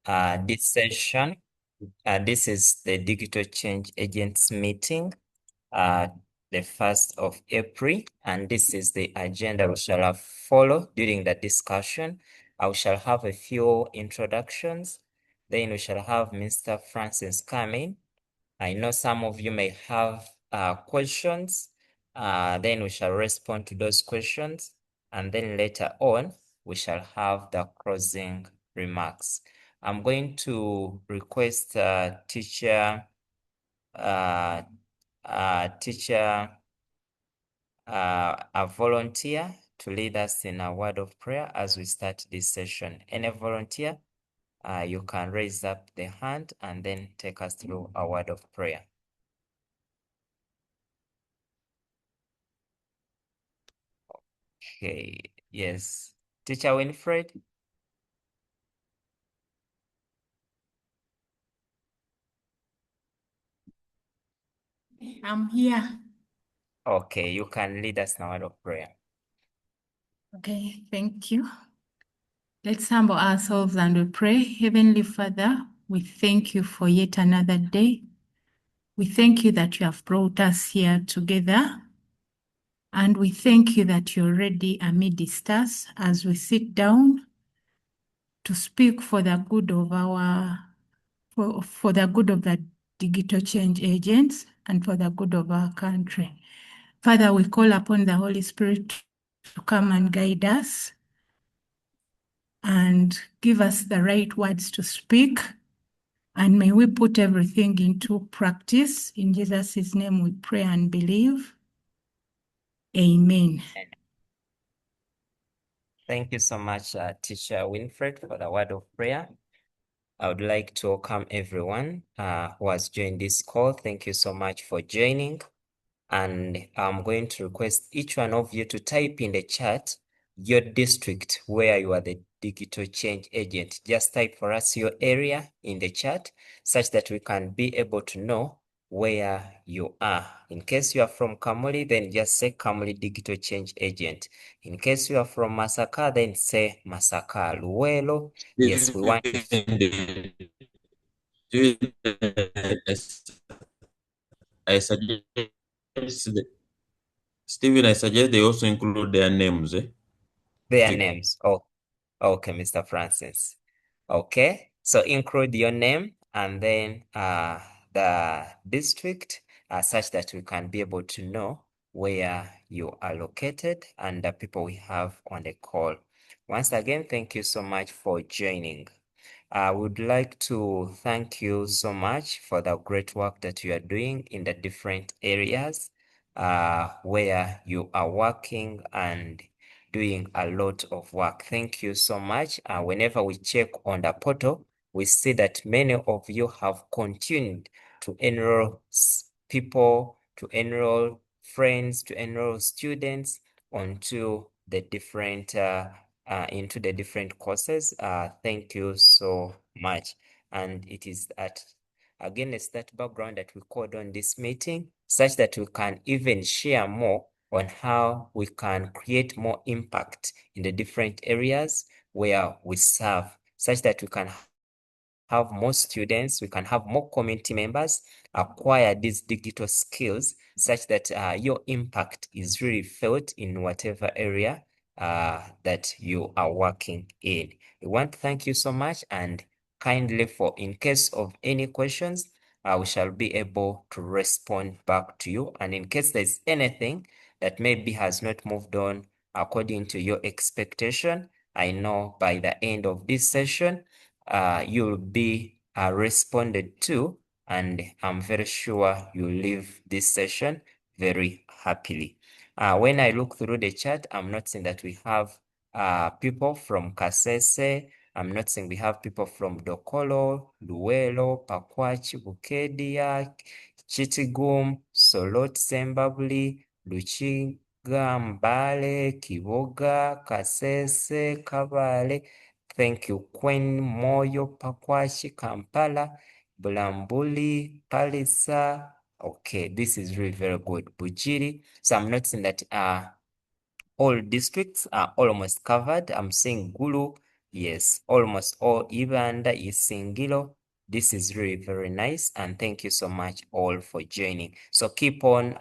this session. This is the Digital Change Agents meeting, the 1st of April, and this is the agenda we shall follow during the discussion. I shall have a few introductions. Then we shall have Mr. Francis coming. I know some of you may have questions. Then we shall respond to those questions. And then later on, we shall have the closing remarks. I'm going to request teacher a volunteer to lead us in a word of prayer as we start this session. Any volunteer, you can raise up the hand and then take us through a word of prayer. Okay, yes. Teacher Winfred? I'm here. Okay, you can lead us in a word of prayer. Okay, thank you. Let's humble ourselves and we pray. Heavenly Father, we thank you for yet another day. We thank you that you have brought us here together. And we thank you that you're already amidst us as we sit down to speak for the good of for the good of the digital change agents and for the good of our country. Father, we call upon the Holy Spirit to come and guide us and give us the right words to speak. And may we put everything into practice. In Jesus' name we pray and believe. Amen. Thank you so much, Teacher Winfred, for the word of prayer. I would like to welcome everyone who has joined this call. Thank you so much for joining. And I'm going to request each one of you to type in the chat your district where you are the digital change agent. Just type for us your area in the chat such that we can be able to know where you are. In case you are from Kamuli, then just say Kamuli Digital Change Agent. In case you are from Masaka, then say Masaka. Luwelo, yes, we want to... I suggest Stephen, I suggest they also include their names. Their names. Oh, okay, Mr. Francis. Okay, so include your name and then the district such that we can be able to know where you are located and the people we have on the call. Once again, thank you so much for joining. I would like to thank you so much for the great work that you are doing in the different areas where you are working and doing a lot of work. Thank you so much. Whenever we check on the portal, we see that many of you have continued to enroll people, to enroll friends, to enroll students onto the different into the different courses. Thank you so much. And it is against that background that we called on this meeting, such that we can even share more on how we can create more impact in the different areas where we serve, such that we can have more students, we can have more community members acquire these digital skills such that your impact is really felt in whatever area that you are working in. We want to thank you so much, and kindly, for in case of any questions, we shall be able to respond back to you. And in case there's anything that maybe has not moved on according to your expectation, I know by the end of this session, you'll be responded to, and I'm very sure you'll leave this session very happily. When I look through the chat, I'm not seeing that we have people from Kasese. I'm not seeing we have people from Dokolo, Luwelo, Pakwach, Bukedia, Chitigum, Solot, Sembabli, Luchiga, Mbale, Kiboga, Kasese, Kabale. Thank you. Queen Moyo, Pakwashi, Kampala, Bulambuli, Palisa. Okay, this is really very good. Bujiri. So I'm noticing that all districts are almost covered. I'm seeing Gulu, Yes, almost all Ibanda is Singilo. This is really very nice, and thank you so much all for joining. So keep on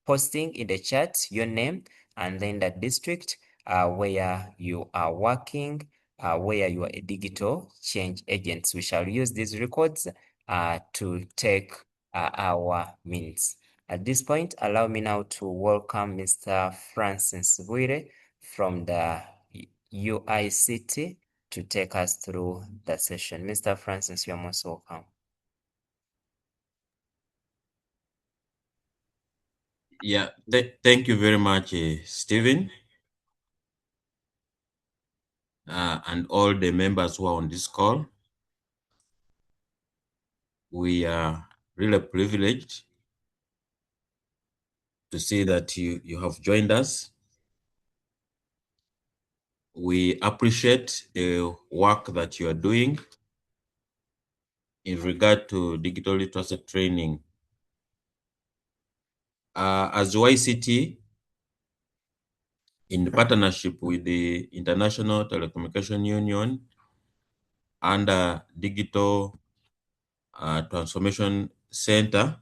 posting in the chat your name and then the district where you are working, where you are a digital change agent. We shall use these records to take our minutes. At this point, allow me now to welcome Mr. Francis Bwire from the UICT to take us through the session. Mr. Francis, you're most welcome. Yeah, thank you very much, Stephen, and all the members who are on this call. We are really privileged to see that you have joined us. We appreciate the work that you are doing in regard to digital literacy training. As YCT, in partnership with the International Telecommunication Union and Digital Transformation Center,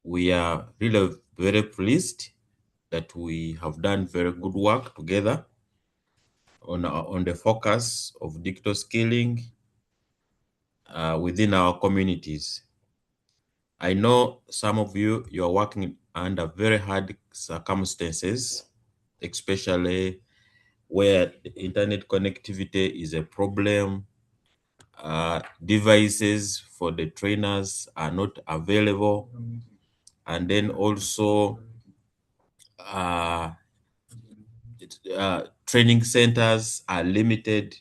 we are really very pleased that we have done very good work together on the focus of digital skilling within our communities. I know some of you are working under very hard circumstances, especially where the internet connectivity is a problem. Devices for the trainers are not available, and then also training centers are limited.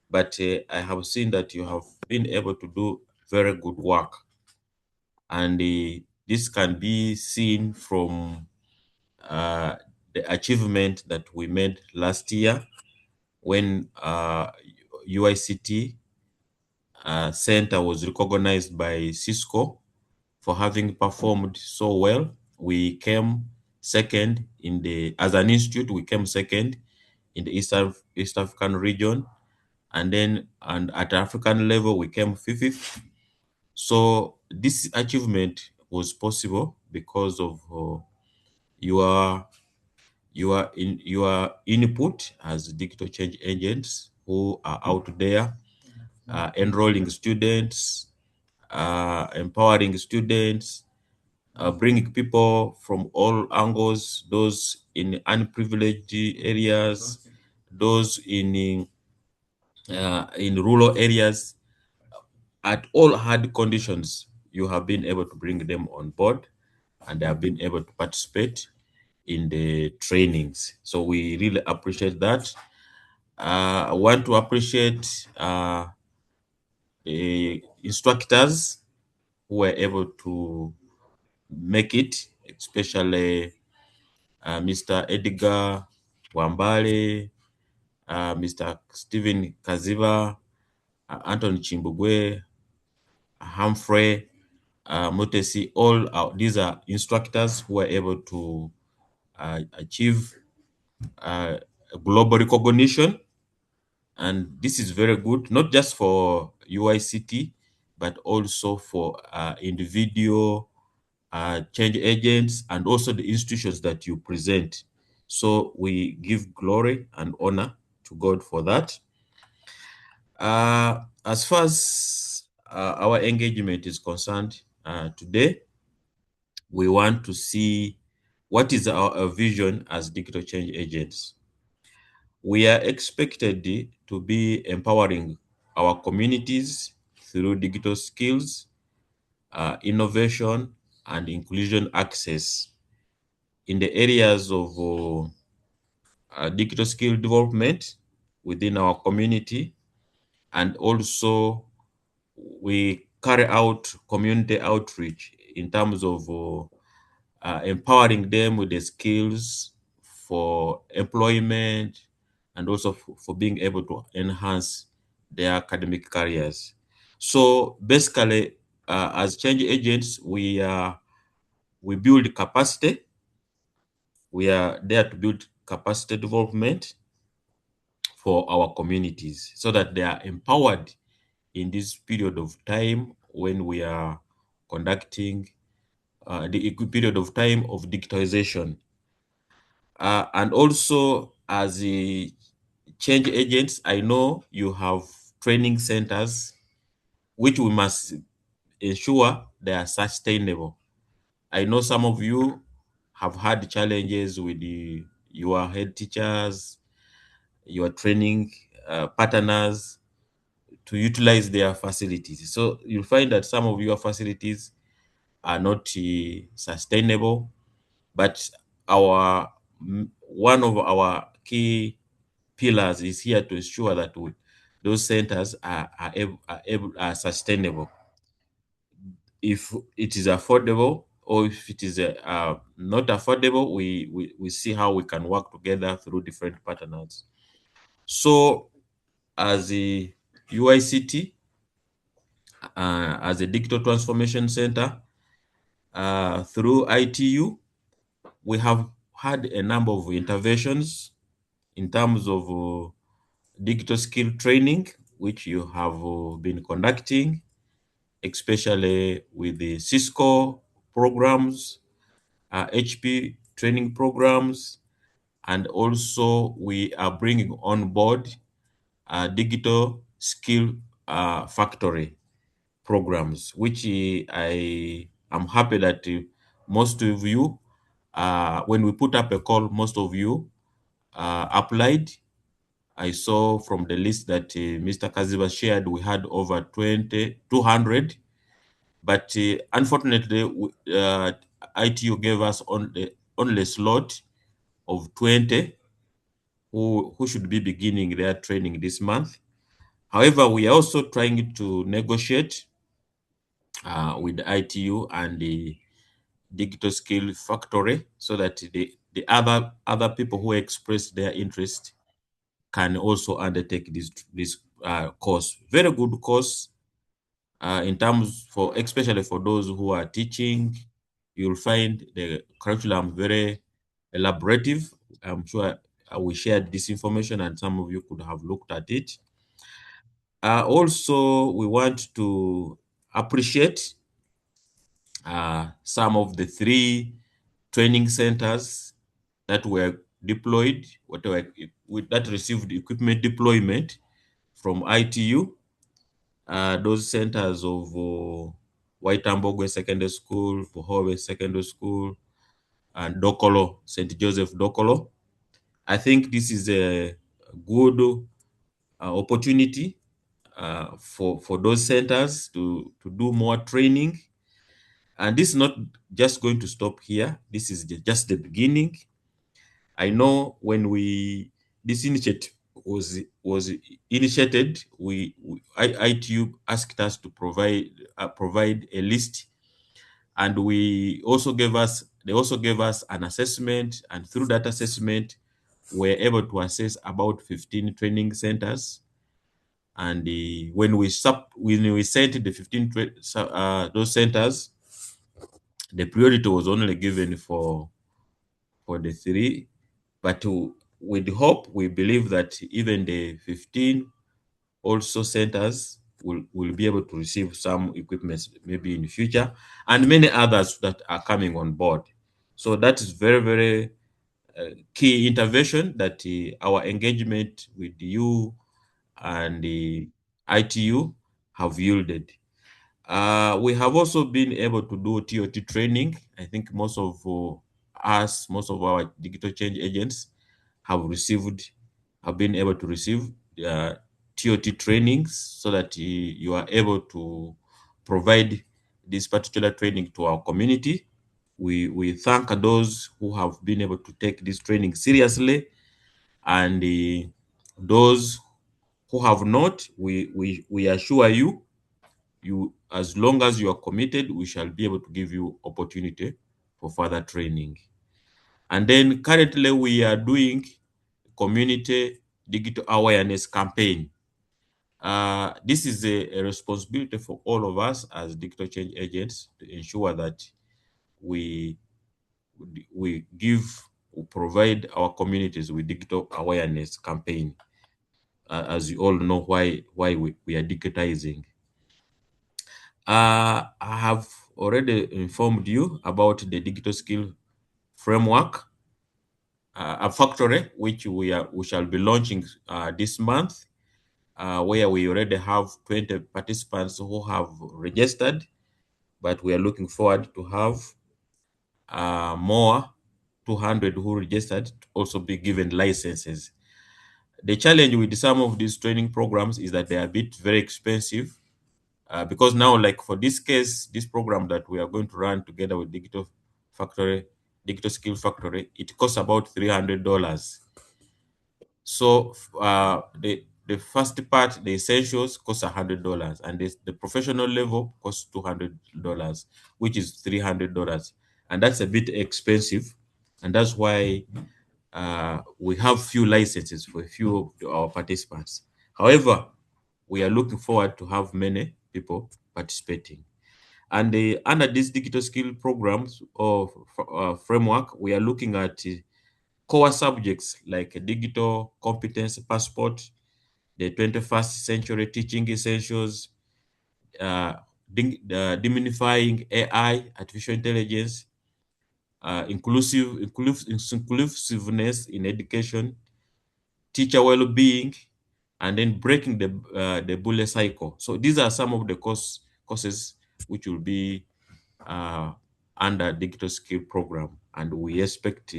But I have seen that you have been able to do very good work, and this can be seen from the achievement that we made last year when UICT Center was recognized by Cisco for having performed so well. We came second as an institute, we came second in the East African region. And then at African level, we came fifth. So this achievement was possible because of your input as digital change agents who are out there enrolling students, empowering students, bringing people from all angles, those in unprivileged areas, those in rural areas, at all hard conditions. You have been able to bring them on board, and they have been able to participate in the trainings. So we really appreciate that. I want to appreciate the instructors who were able to make it, especially Mr. Edgar Wambale, Mr. Stephen Kaziva, Anthony Chimbugwe, Humphrey, Motesi. All these are instructors who were able to achieve global recognition. And this is very good, not just for UICT, but also for individual change agents and also the institutions that you present. So we give glory and honor to God for that. As far as our engagement is concerned today, we want to see what is our vision as digital change agents. We are expected to be empowering our communities through digital skills, innovation, and inclusion access in the areas of digital skill development within our community. And also we carry out community outreach in terms of empowering them with the skills for employment and also for being able to enhance their academic careers. So basically, as change agents, we build capacity. We are there to build capacity development for our communities so that they are empowered in this period of time when we are conducting the period of time of digitalization. And also, as the change agents, I know you have training centers which we must ensure they are sustainable. I know some of you have had challenges with your head teachers, your training partners to utilize their facilities. So you'll find that some of your facilities are not sustainable, but one of our key pillars is here to ensure that those centers are sustainable. If it is affordable or if it is not affordable, we see how we can work together through different partners. So as a UICT, as a digital transformation center, through ITU, we have had a number of interventions in terms of digital skill training, which you have been conducting, especially with the Cisco programs, HP training programs, and also we are bringing on board digital skill factory programs, which I am happy that most of you, when we put up a call, most of you applied. I saw from the list that Mr. Kaziba shared, we had over 200, but unfortunately, ITU gave us only a slot of 20 who should be beginning their training this month. However, we are also trying to negotiate with ITU and the Digital Skill Factory so that the other people who express their interest can also undertake this course. Very good course in terms for especially for those who are teaching. You'll find the curriculum very elaborative. I'm sure we shared this information and some of you could have looked at it. Also, we want to appreciate some of the 3 training centers that were deployed, that received equipment deployment from ITU. Those centers of Waitambogwe Secondary School, Buhobe Secondary School, and Dokolo, St. Joseph Dokolo. I think this is a good opportunity for those centers to do more training. And this is not just going to stop here. This is just the beginning. I know when this initiative was initiated, ITU asked us to provide a list, and they also gave us an assessment, and through that assessment, we're able to assess about 15 training centers. And when we sent the 15 those centers, the priority was only given for the 3, but with hope, we believe that even the 15 also centers will be able to receive some equipment maybe in the future, and many others that are coming on board. So that is very, very key intervention that our engagement with you and the ITU have yielded. We have also been able to do TOT training. I think most of our digital change agents have been able to receive TOT trainings so that you are able to provide this particular training to our community. We thank those who have been able to take this training seriously, and those who have not, we assure you, as long as you are committed, we shall be able to give you opportunity for further training. And then currently we are doing community digital awareness campaign. This is a responsibility for all of us as digital change agents to ensure that we provide our communities with digital awareness campaign. as you all know why we are digitizing. I have already informed you about the digital skill framework, a factory which we shall be launching this month, where we already have 20 participants who have registered, but we are looking forward to have more 200 who registered to also be given licenses. The challenge with some of these training programs is that they are a bit very expensive, because now, like for this case, this program that we are going to run together with Digital Skill Factory, it costs about $300. So the first part, the essentials, costs $100, and the professional level costs $200, which is $300, and that's a bit expensive, and that's why we have few licenses for a few of our participants. However, we are looking forward to have many people participating. And under these digital skill programs or framework, we are looking at core subjects like a digital competence passport, the 21st century teaching essentials, demystifying AI, artificial intelligence, inclusiveness in education, teacher well-being, and then breaking the bullet cycle. So these are some of the courses which will be under digital skill program, and we expect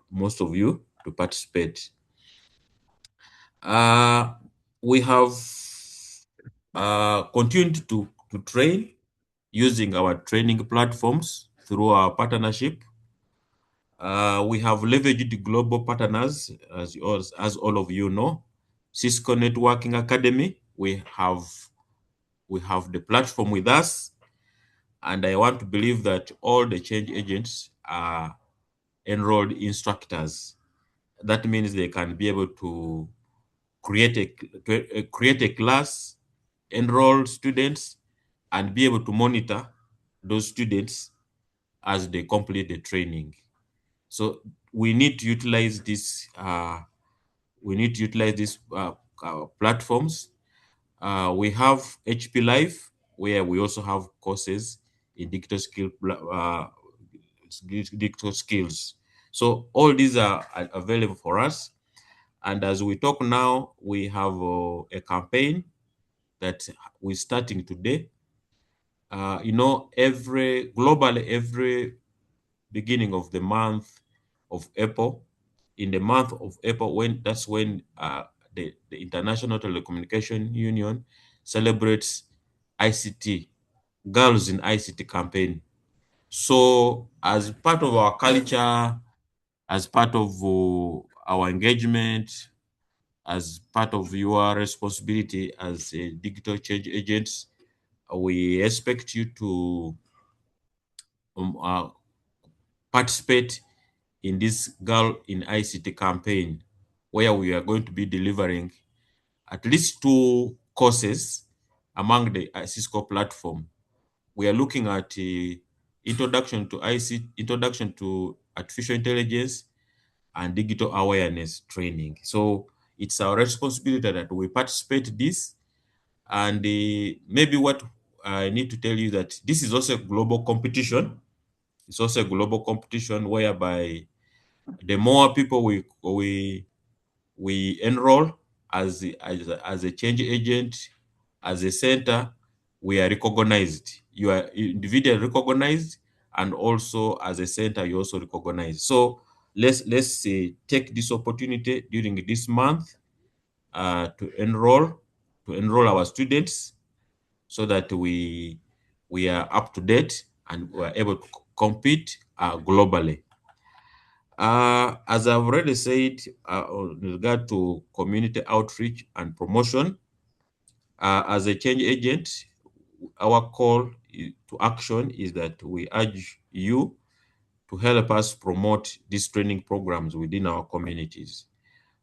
most of you to participate. We have continued to train using our training platforms through our partnership. We have leveraged global partners, as all of you know. Cisco Networking Academy, we have the platform with us, and I want to believe that all the change agents are enrolled instructors. That means they can be able to create a class, enroll students, and be able to monitor those students as they complete the training. So we need to utilize this. Platforms. We have HP Live, where we also have courses in digital skills. So all these are available for us. And as we talk now, we have a campaign that we're starting today. Every beginning of the month of April, in the month of April, when the International Telecommunication Union celebrates ICT, Girls in ICT campaign. So as part of our culture, as part of our engagement, as part of your responsibility as a digital change agents, we expect you to participate in this Girl in ICT campaign, where we are going to be delivering at least 2 courses among the Cisco platform. We are looking at introduction to ICT, introduction to artificial intelligence, and digital awareness training. So it's our responsibility that we participate in this. And maybe what I need to tell you that this is also a global competition. It's also a global competition whereby the more people we enroll as a change agent, as a center, we are recognized. You are individually recognized, and also as a center, you also recognized. So let's take this opportunity during this month to enroll our students, so that we are up to date and we are able to compete globally. As I've already said, in regard to community outreach and promotion, as a change agent, our call to action is that we urge you to help us promote these training programs within our communities.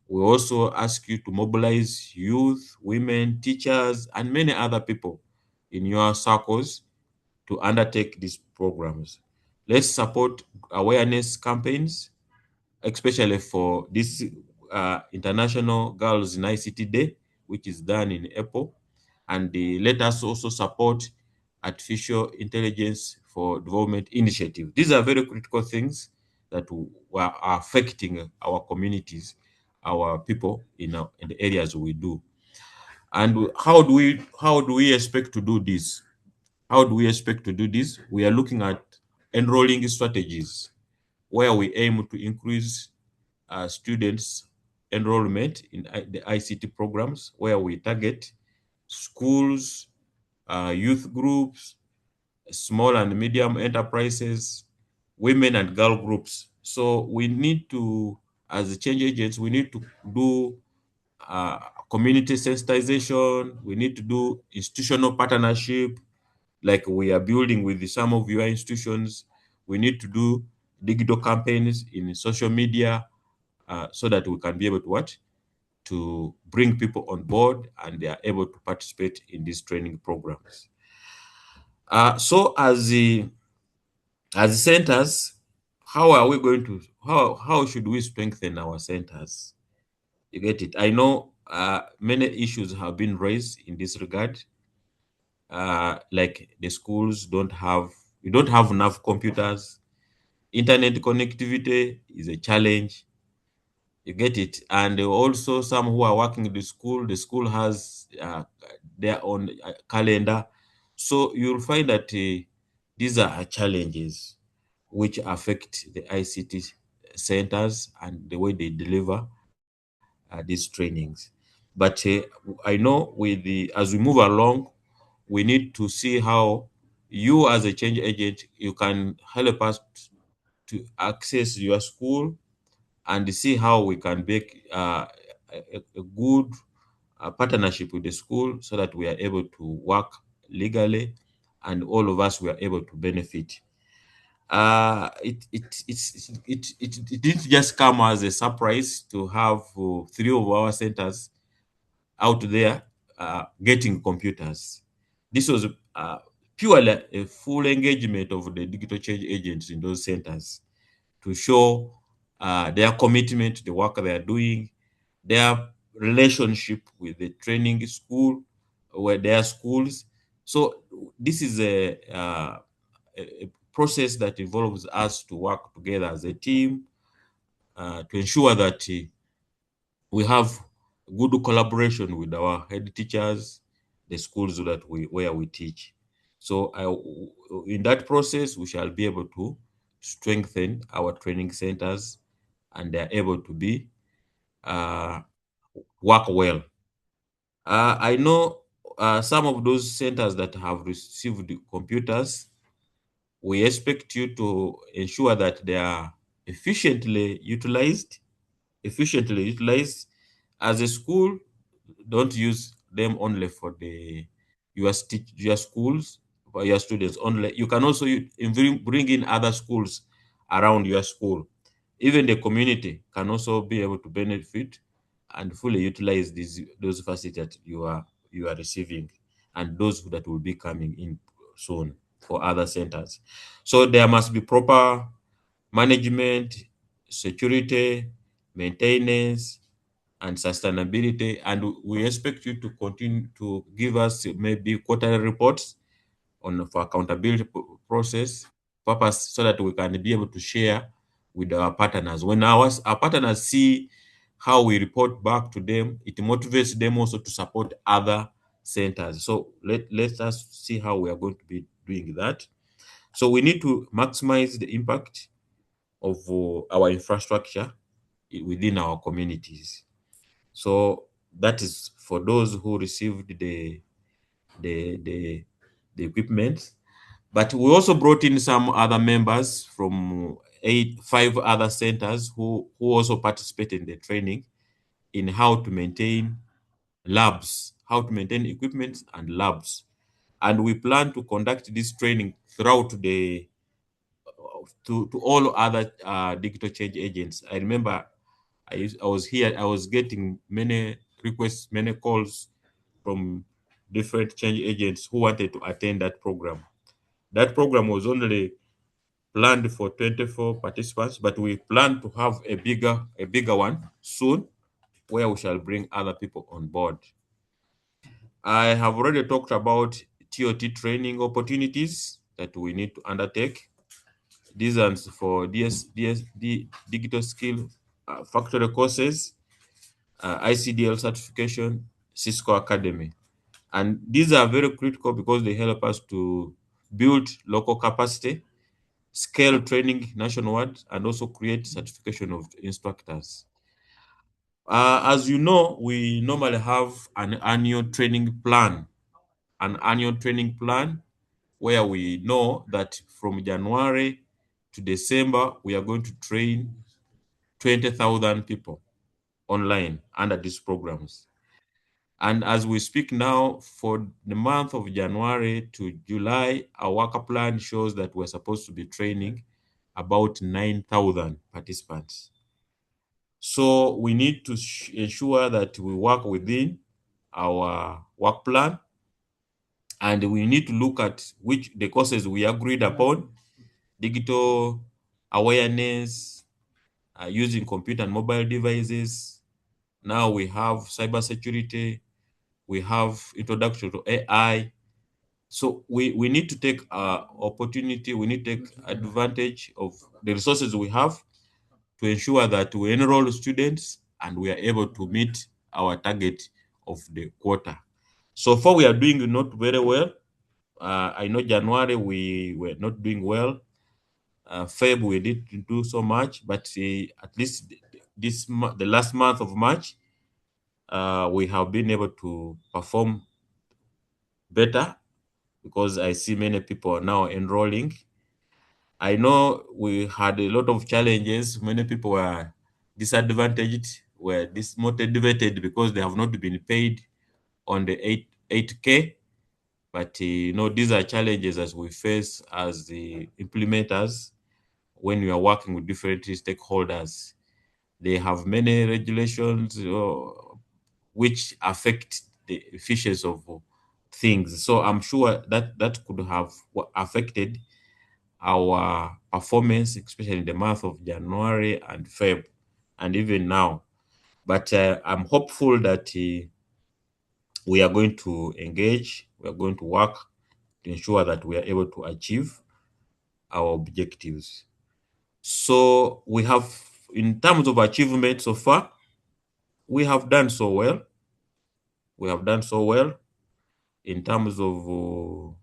We also ask you to mobilize youth, women, teachers, and many other people in your circles to undertake these programs. Let's support awareness campaigns, especially for this International Girls in ICT Day, which is done in April. And let us also support artificial intelligence for development initiative. These are very critical things that are affecting our communities, our people in the areas we do. And how do we expect to do this? How do we expect to do this? We are looking at enrolling strategies where we aim to increase students' enrollment in the ICT programs, where we target schools, youth groups, small and medium enterprises, women and girl groups. So we need to, as change agents, we need to do community sensitization. We need to do institutional partnership, like we are building with some of your institutions. We need to do digital campaigns in social media so that we can be able to what? To bring people on board and they are able to participate in these training programs. So as the centers, how are we going to how should we strengthen our centers? You get it? I know many issues have been raised in this regard. Like the schools we don't have enough computers. Internet connectivity is a challenge. You get it? And also some who are working in the school has their own calendar. So you'll find that these are challenges which affect the ICT centers and the way they deliver these trainings. But I know as we move along, we need to see how you as a change agent, you can help us to access your school and see how we can make a good partnership with the school so that we are able to work legally and all of us were able to benefit. It didn't just come as a surprise to have 3 of our centers out there getting computers. This was purely a full engagement of the digital change agents in those centers to show their commitment to the work they are doing, their relationship with the training school, where their schools. So this is a process that involves us to work together as a team to ensure that we have good collaboration with our head teachers, the schools that where we teach. So in that process, we shall be able to strengthen our training centers and they're able to be work well. I know some of those centers that have received the computers, we expect you to ensure that they are efficiently utilized. Efficiently utilized. As a school, don't use them only for your schools, for your students only. You can also bring in other schools around your school. Even the community can also be able to benefit and fully utilize those facilities that you are receiving and those that will be coming in soon for other centers. So there must be proper management, security, maintenance, and sustainability. And we expect you to continue to give us maybe quarterly reports for accountability process purpose so that we can be able to share with our partners. When our partners see how we report back to them, it motivates them also to support other centers. So let us see how we are going to be doing that. So we need to maximize the impact of our infrastructure within our communities. So that is for those who received the equipment. But we also brought in some other members from 5 other centers who also participate in the training in how to maintain labs, how to maintain equipment and labs. And we plan to conduct this training throughout to all other digital change agents. I remember I was here, I was getting many requests, many calls from different change agents who wanted to attend that program. That program was only planned for 24 participants, but we plan to have a bigger one soon where we shall bring other people on board. I have already talked about TOT training opportunities that we need to undertake. These are for digital skill factory courses, ICDL certification, Cisco Academy. And these are very critical because they help us to build local capacity, scale training nationwide, and also create certification of instructors. As you know, we normally have an annual training plan, where we know that from January to December, we are going to train 20,000 people online under these programs. And as we speak now, for the month of January to July, our worker plan shows that we're supposed to be training about 9,000 participants. So we need to ensure that we work within our work plan, and we need to look at which the courses we agreed upon: digital awareness, using computer and mobile devices. Now we have cybersecurity, we have introduction to AI. So we need to take opportunity, we need to take advantage of the resources we have to ensure that we enroll students and we are able to meet our target of the quarter. So far, we are doing not very well. I know January we were not doing well. Feb we didn't do so much, but at least the last month of March, we have been able to perform better because I see many people are now enrolling. I know we had a lot of challenges. Many people were disadvantaged, were dismotivated because they have not been paid on the 8K. But these are challenges as we face as the implementers when we are working with different stakeholders. They have many regulations which affect the efficiency of things. So I'm sure that could have affected our performance, especially in the month of January and Feb, and even now. But I'm hopeful that we are going to engage, we are going to work to ensure that we are able to achieve our objectives. So we have, in terms of achievement so far, we have done so well. We have done so well in terms of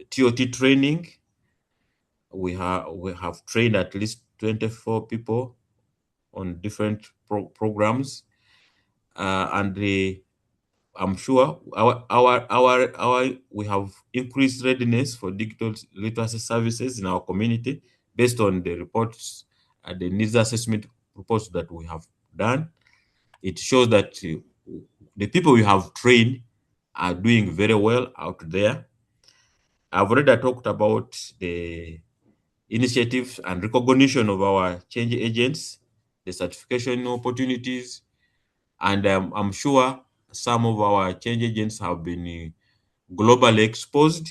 TOT training. We have trained at least 24 people on different programs, and I'm sure we have increased readiness for digital literacy services in our community based on the reports and the needs assessment reports that we have done. It shows that the people we have trained are doing very well out there. I've already talked about the initiatives and recognition of our change agents, the certification opportunities, and I'm sure some of our change agents have been globally exposed.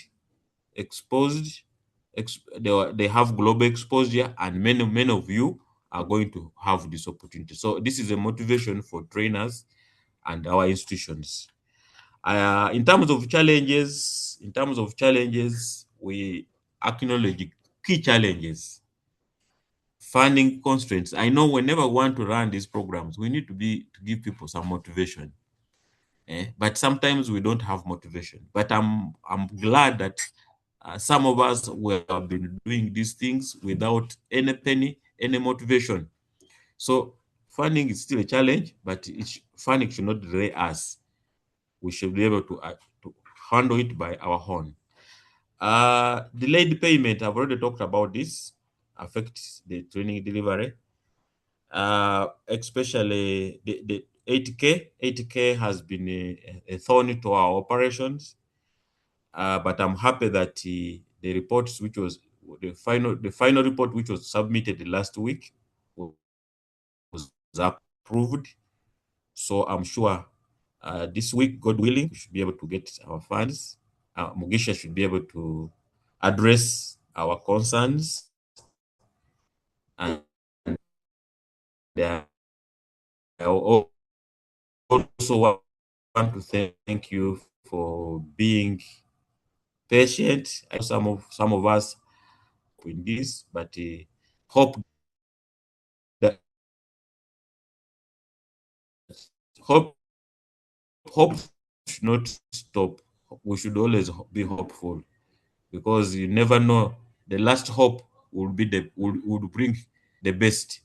They have global exposure, and many of you are going to have this opportunity. So this is a motivation for trainers and our institutions. In terms of challenges, we acknowledge key challenges. Funding constraints. I know whenever we want to run these programs, we need to give people some motivation. But sometimes we don't have motivation. But I'm glad that some of us have been doing these things without any penny, any motivation. So funding is still a challenge, but funding should not delay us. We should be able to handle it by our own. Delayed payment, I've already talked about this, affects the training delivery. Especially the 8K. 8K has been a thorn to our operations. But I'm happy that the reports, which was the final report, which was submitted last week, was approved. So I'm sure this week, God willing, we should be able to get our funds. Mugisha should be able to address our concerns, and also want to thank you for being patient. I know some of us in this, but hope that hope should not stop. We should always be hopeful, because you never know, the last hope will bring the best.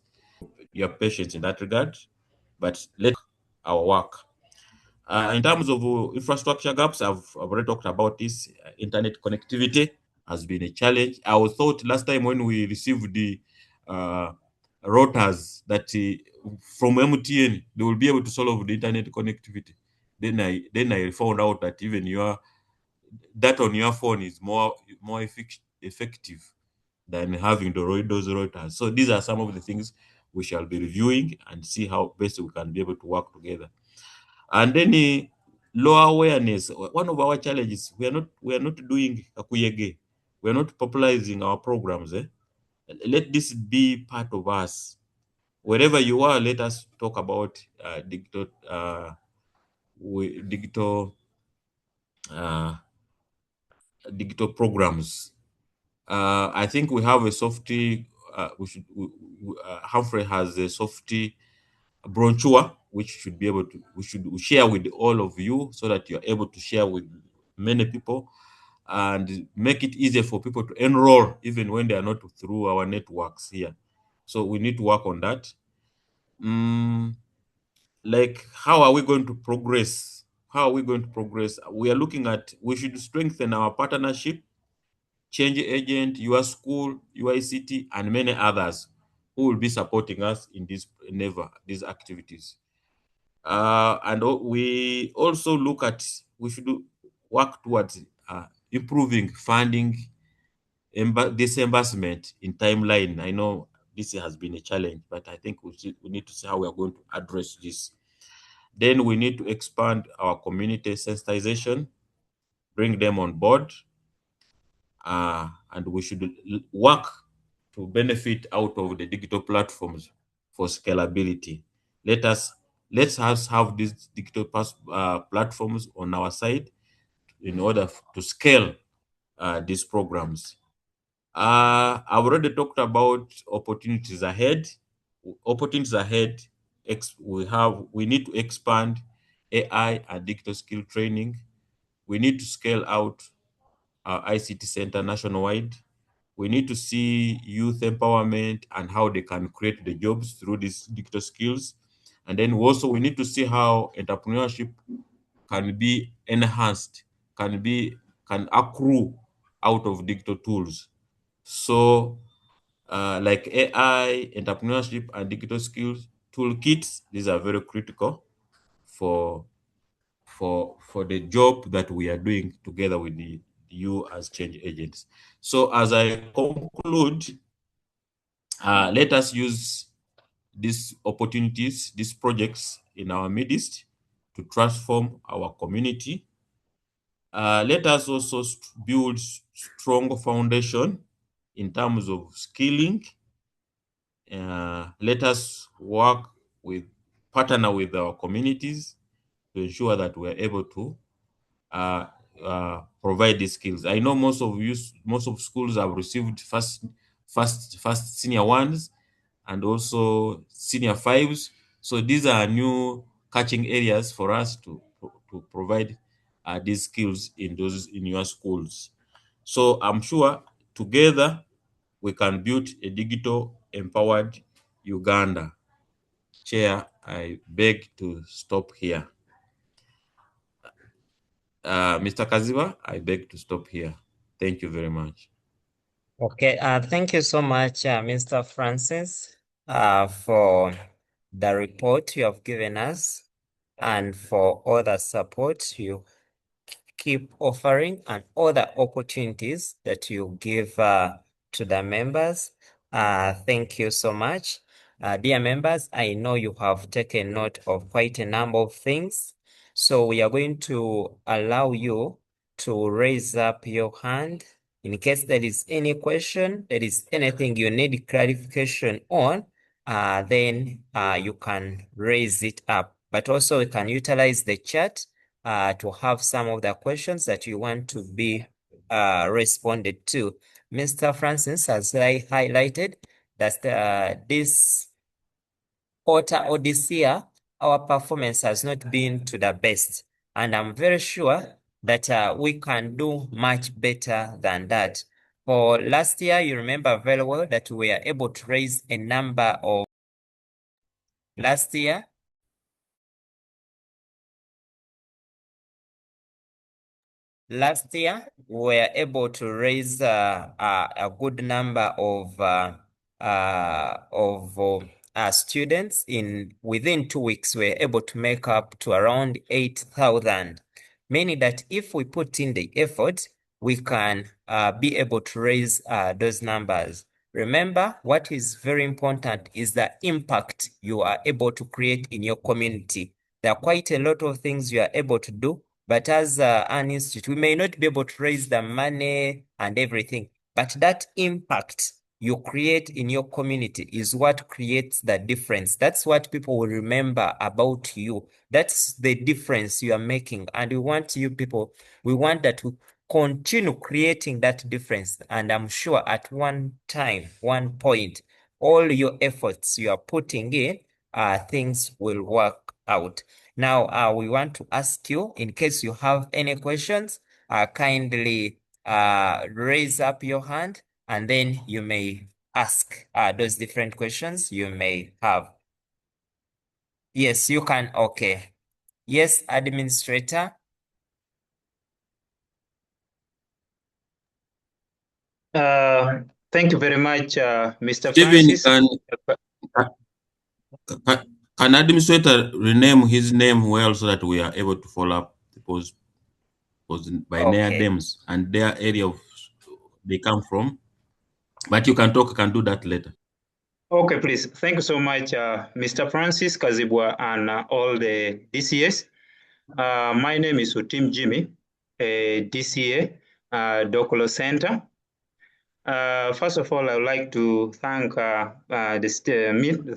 Your patience in that regard, but let our work. In terms of infrastructure gaps, I've already talked about this. Internet connectivity has been a challenge. I thought last time when we received the uh, routers that from MTN, they will be able to solve the internet connectivity. Then I found out that even that on your phone is more effective than having those routers. So these are some of the things we shall be reviewing and see how best we can be able to work together. And then low awareness. One of our challenges, we are not doing kakuyege. We are not popularizing our programs. Let this be part of us. Wherever you are, let us talk about digital uh, digital programs. I think we have a softy. Humphrey has a softy brochure, which should be able to we should share with all of you, so that you're able to share with many people and make it easier for people to enroll even when they are not through our networks here. So we need to work on that. Like, how are we going to progress? How are we going to progress? We are looking at, we should strengthen our partnership, change agent, your school, UICT, and many others who will be supporting us in these activities. And we also we should work towards improving funding disbursement in timeline. I know this has been a challenge, but I think we need to see how we are going to address this. Then we need to expand our community sensitization, bring them on board, and we should work to benefit out of the digital platforms for scalability. Let us have these digital platforms on our side in order to scale these programs. I've already talked about opportunities ahead. Opportunities ahead. We need to expand AI and digital skill training. We need to scale out our ICT center nationwide. We need to see youth empowerment and how they can create the jobs through these digital skills. And then we need to see how entrepreneurship can be enhanced, can accrue out of digital tools. So like AI, entrepreneurship, and digital skills toolkits, these are very critical for the job that we are doing together with you as change agents. So as I conclude, let us use these opportunities, these projects in our midst to transform our community. Let us also build strong foundation in terms of skilling. Let us partner with our communities to ensure that we're able to provide these skills. I know most of schools have received first senior ones and also senior fives. So these are new catching areas for us to provide these skills in your schools. So I'm sure together we can build a digital empowered Uganda. Chair, I beg to stop here. Mr. Kaziba, I beg to stop here. Thank you very much. Okay, thank you so much, Mr. Francis, for the report you have given us and for all the support you keep offering and all the opportunities that you give to the members. Thank you so much. Dear members, I know you have taken note of quite a number of things. So we are going to allow you to raise up your hand in case there is any question, there is anything you need clarification on, then you can raise it up. but also we can utilize the chat to have some of the questions that you want to be responded to. Mr. Francis, as I highlighted, that this quarter or this year, our performance has not been to the best. And I'm very sure that we can do much better than that. For last year, you remember very well that we were able to raise a number of last year. Last year, we were able to raise a good number of students. Within 2 weeks, we were able to make up to around 8,000, meaning that if we put in the effort, we can be able to raise those numbers. Remember, what is very important is the impact you are able to create in your community. There are quite a lot of things you are able to do, but as an institute, we may not be able to raise the money and everything, but that impact you create in your community is what creates the difference. That's what people will remember about you. That's the difference you are making. And we want you people, we want that to continue creating that difference. And I'm sure at one time, one point, all your efforts you are putting in, things will work out. Now, we want to ask you, in case you have any questions, kindly raise up your hand, and then you may ask those different questions you may have. Yes, you can. Okay. Yes, administrator. Thank you very much, Mr. Stephen, Francis. can administrator rename his name well so that we are able to follow up because by their Okay. names and their area of they come from? But you can do that later. Okay, please. Thank you so much, Mr. Francis Kazibwa and all the DCS. My name is Utim Jimmy, DCA, Dokolo Center. First of all, I would like to thank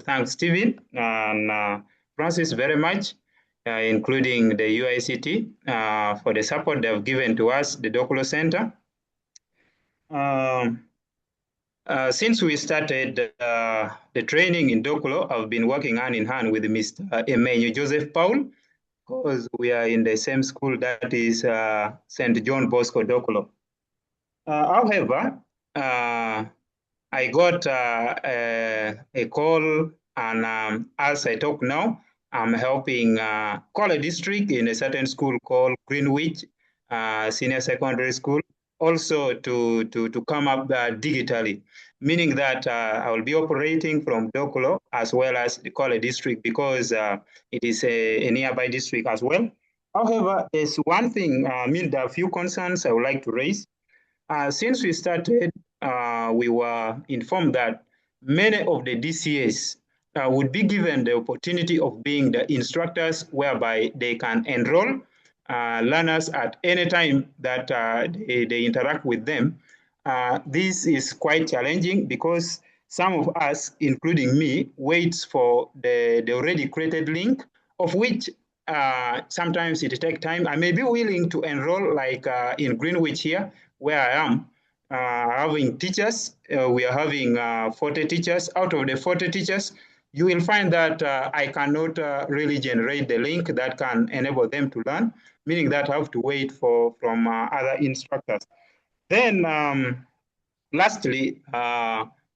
thank Stephen and Francis very much, including the UICT, for the support they have given to us, the Dokolo Center. Since we started the training in Dokolo, I've been working hand in hand with Mr. Emmanuel Joseph Paul, because we are in the same school, that is St. John Bosco Dokolo. However, I got a call, and as I talk now, I'm helping Kola District in a certain school called Greenwich Senior Secondary School, also to come up digitally, meaning that I will be operating from Dokolo as well as the Kola District, because it is a nearby district as well. However, there's one thing, there are a few concerns I would like to raise. Since we started, we were informed that many of the DCS would be given the opportunity of being the instructors, whereby they can enroll learners at any time that they interact with them. This is quite challenging because some of us, including me, waits for the already created link, of which sometimes it takes time. I may be willing to enroll, like in Greenwich here, where I am, having teachers. We are having 40 teachers. Out of the 40 teachers, you will find that I cannot really generate the link that can enable them to learn, meaning that I have to wait from other instructors. Then, lastly,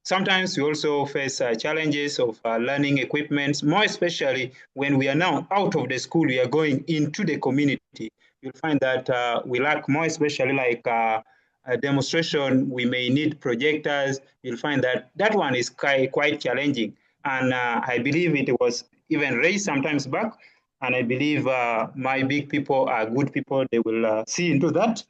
sometimes we also face challenges of learning equipment, more especially when we are now out of the school, we are going into the community. You'll find that we lack, more especially like a demonstration, we may need projectors. You'll find that that one is quite challenging. And I believe it was even raised sometimes back. And I believe my big people are good people. They will see into that.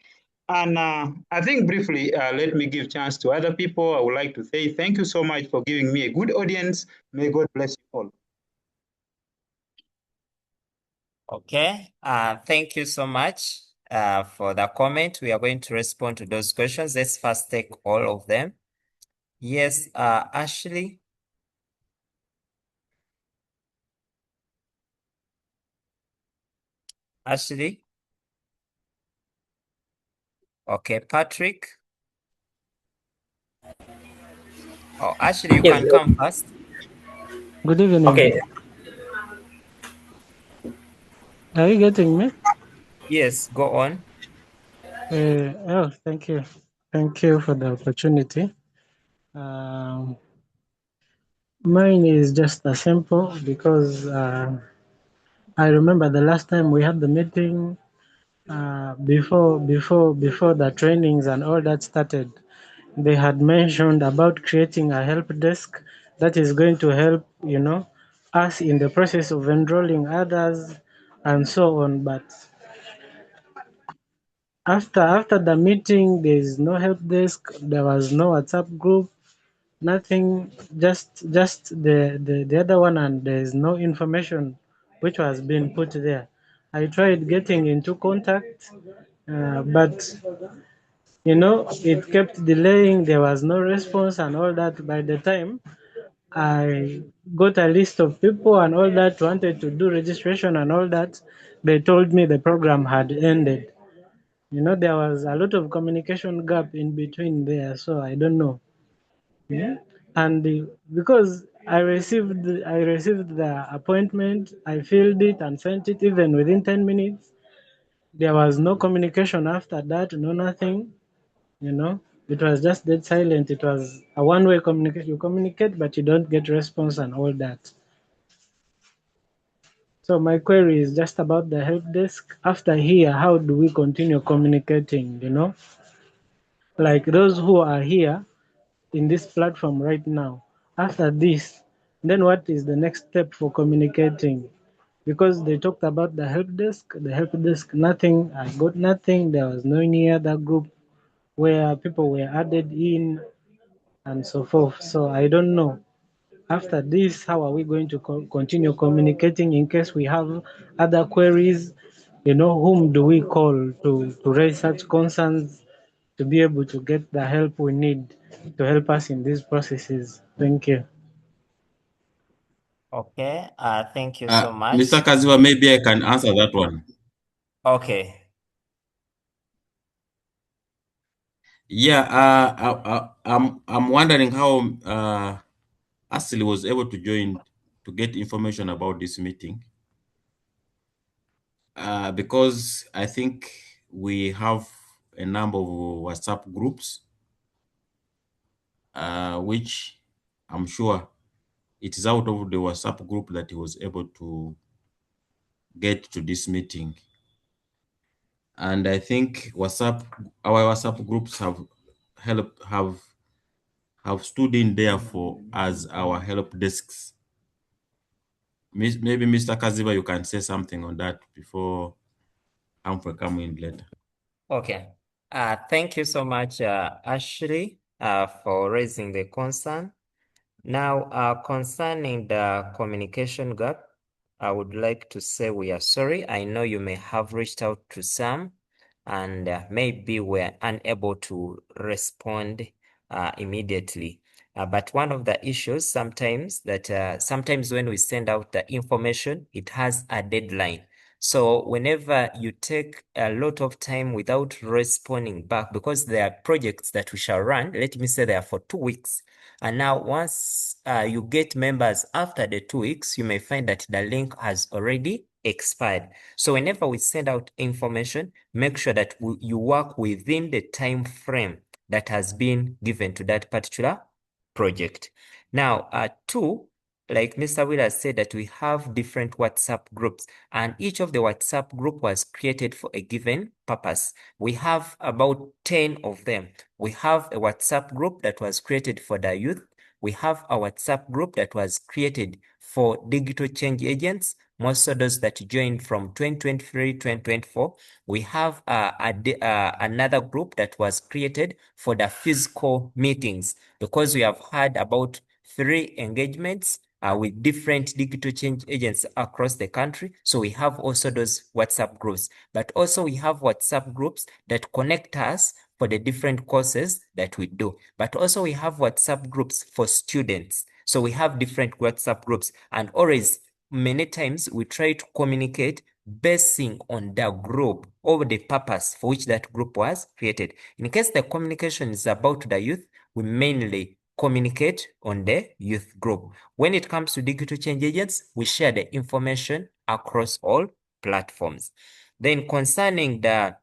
And I think briefly, let me give chance to other people. I would like to say thank you so much for giving me a good audience. May God bless you all. Okay. Thank you so much for the comment. We are going to respond to those questions. Let's first take all of them. Yes, Ashley. Ashley? Okay, Patrick? Oh, Ashley, you Yes. can come first. Good evening. Okay. Are you getting me? Yes, go on. Thank you. Thank you for the opportunity. Mine is just a simple because I remember the last time we had the meeting before the trainings and all that started. They had mentioned about creating a help desk that is going to help, us in the process of enrolling others and so on. But after the meeting, there is no help desk. There was no WhatsApp group. Nothing. Just the other one, and there is no information which was being put there. I tried getting into contact, but it kept delaying. There was no response and all that. By the time I got a list of people and all that wanted to do registration and all that, they told me the program had ended. There was a lot of communication gap in between there, so I don't know. Yeah. And because I received the appointment, I filled it and sent it even within 10 minutes. There was no communication after that, no nothing. It was just dead silent. It was a one-way communication. You communicate, but you don't get response and all that. So my query is just about the help desk. After here, how do we continue communicating? Like those who are here in this platform right now. After this, then what is the next step for communicating? Because they talked about the help desk, nothing. I got nothing. There was no any other group where people were added in and so forth. So I don't know. After this, how are we going to continue communicating in case we have other queries? Whom do we call to raise such concerns to be able to get the help we need to help us in these processes? Thank you. Okay, thank you so much. Mr. Kaziwa, maybe I can answer that one. Okay. Yeah, I'm wondering how Ashley was able to join to get information about this meeting. Because I think we have a number of WhatsApp groups, which I'm sure it is out of the WhatsApp group that he was able to get to this meeting. And I think our WhatsApp groups have stood in there for as our help desks. Maybe Mr. Kaziwa, you can say something on that before Humphrey come in later. Okay. Thank you so much, Ashley, for raising the concern. Now, concerning the communication gap, I would like to say we are sorry. I know you may have reached out to some and maybe we're unable to respond immediately. But one of the issues sometimes when we send out the information, it has a deadline. So whenever you take a lot of time without responding back, because there are projects that we shall run, let me say they are for 2 weeks. And now once you get members after the 2 weeks, you may find that the link has already expired. So whenever we send out information, make sure that you work within the time frame that has been given to that particular project. Now, 2, like Mr. Will has said, that we have different WhatsApp groups, and each of the WhatsApp group was created for a given purpose. We have about 10 of them. We have a WhatsApp group that was created for the youth. We have a WhatsApp group that was created for digital change agents, most of those that joined from 2023, 2024. We have another group that was created for the physical meetings, because we have had about 3 engagements with different digital change agents across the country. So we have also those WhatsApp groups, but also we have WhatsApp groups that connect us for the different courses that we do. But also we have WhatsApp groups for students. So we have different WhatsApp groups, and always, many times we try to communicate basing on the group or the purpose for which that group was created. In case the communication is about the youth, we mainly communicate on the youth group. When it comes to digital change agents, we share the information across all platforms. Then concerning the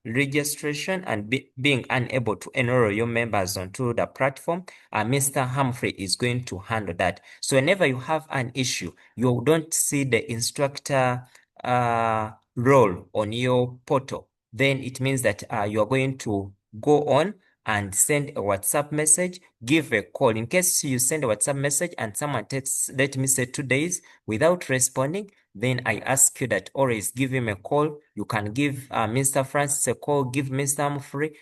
registration and being unable to enroll your members onto the platform, Mr. Humphrey is going to handle that. So whenever you have an issue, you don't see the instructor role on your portal, then it means that you are going to go on and send a WhatsApp message, give a call. In case you send a WhatsApp message and someone takes, let me say, 2 days without responding, then I ask you that always give him a call. You can give Mr. Francis a call, give Mr. Humphrey,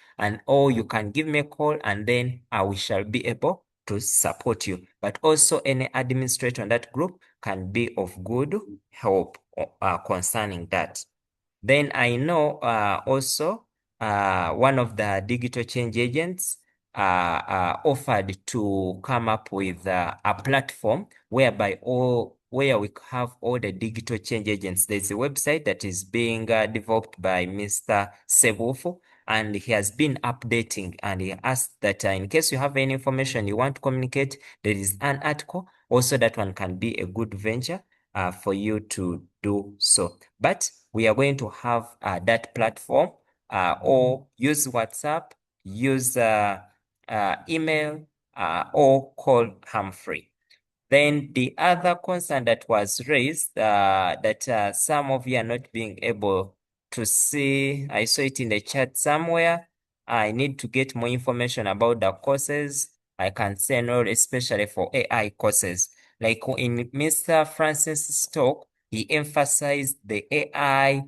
or you can give me a call, and then we shall be able to support you. But also any administrator on that group can be of good help concerning that. Then I know also one of the digital change agents offered to come up with a platform whereby where we have all the digital change agents. There's a website that is being developed by Mr. Sebufu, and he has been updating, and he asked that in case you have any information you want to communicate, there is an article. Also, that one can be a good venture for you to do so. But we are going to have that platform or use WhatsApp, use email, or call Humphrey. Then the other concern that was raised that some of you are not being able to see, I saw it in the chat somewhere. I need to get more information about the courses I can send, or especially for AI courses. Like in Mr. Francis' talk, he emphasized the AI.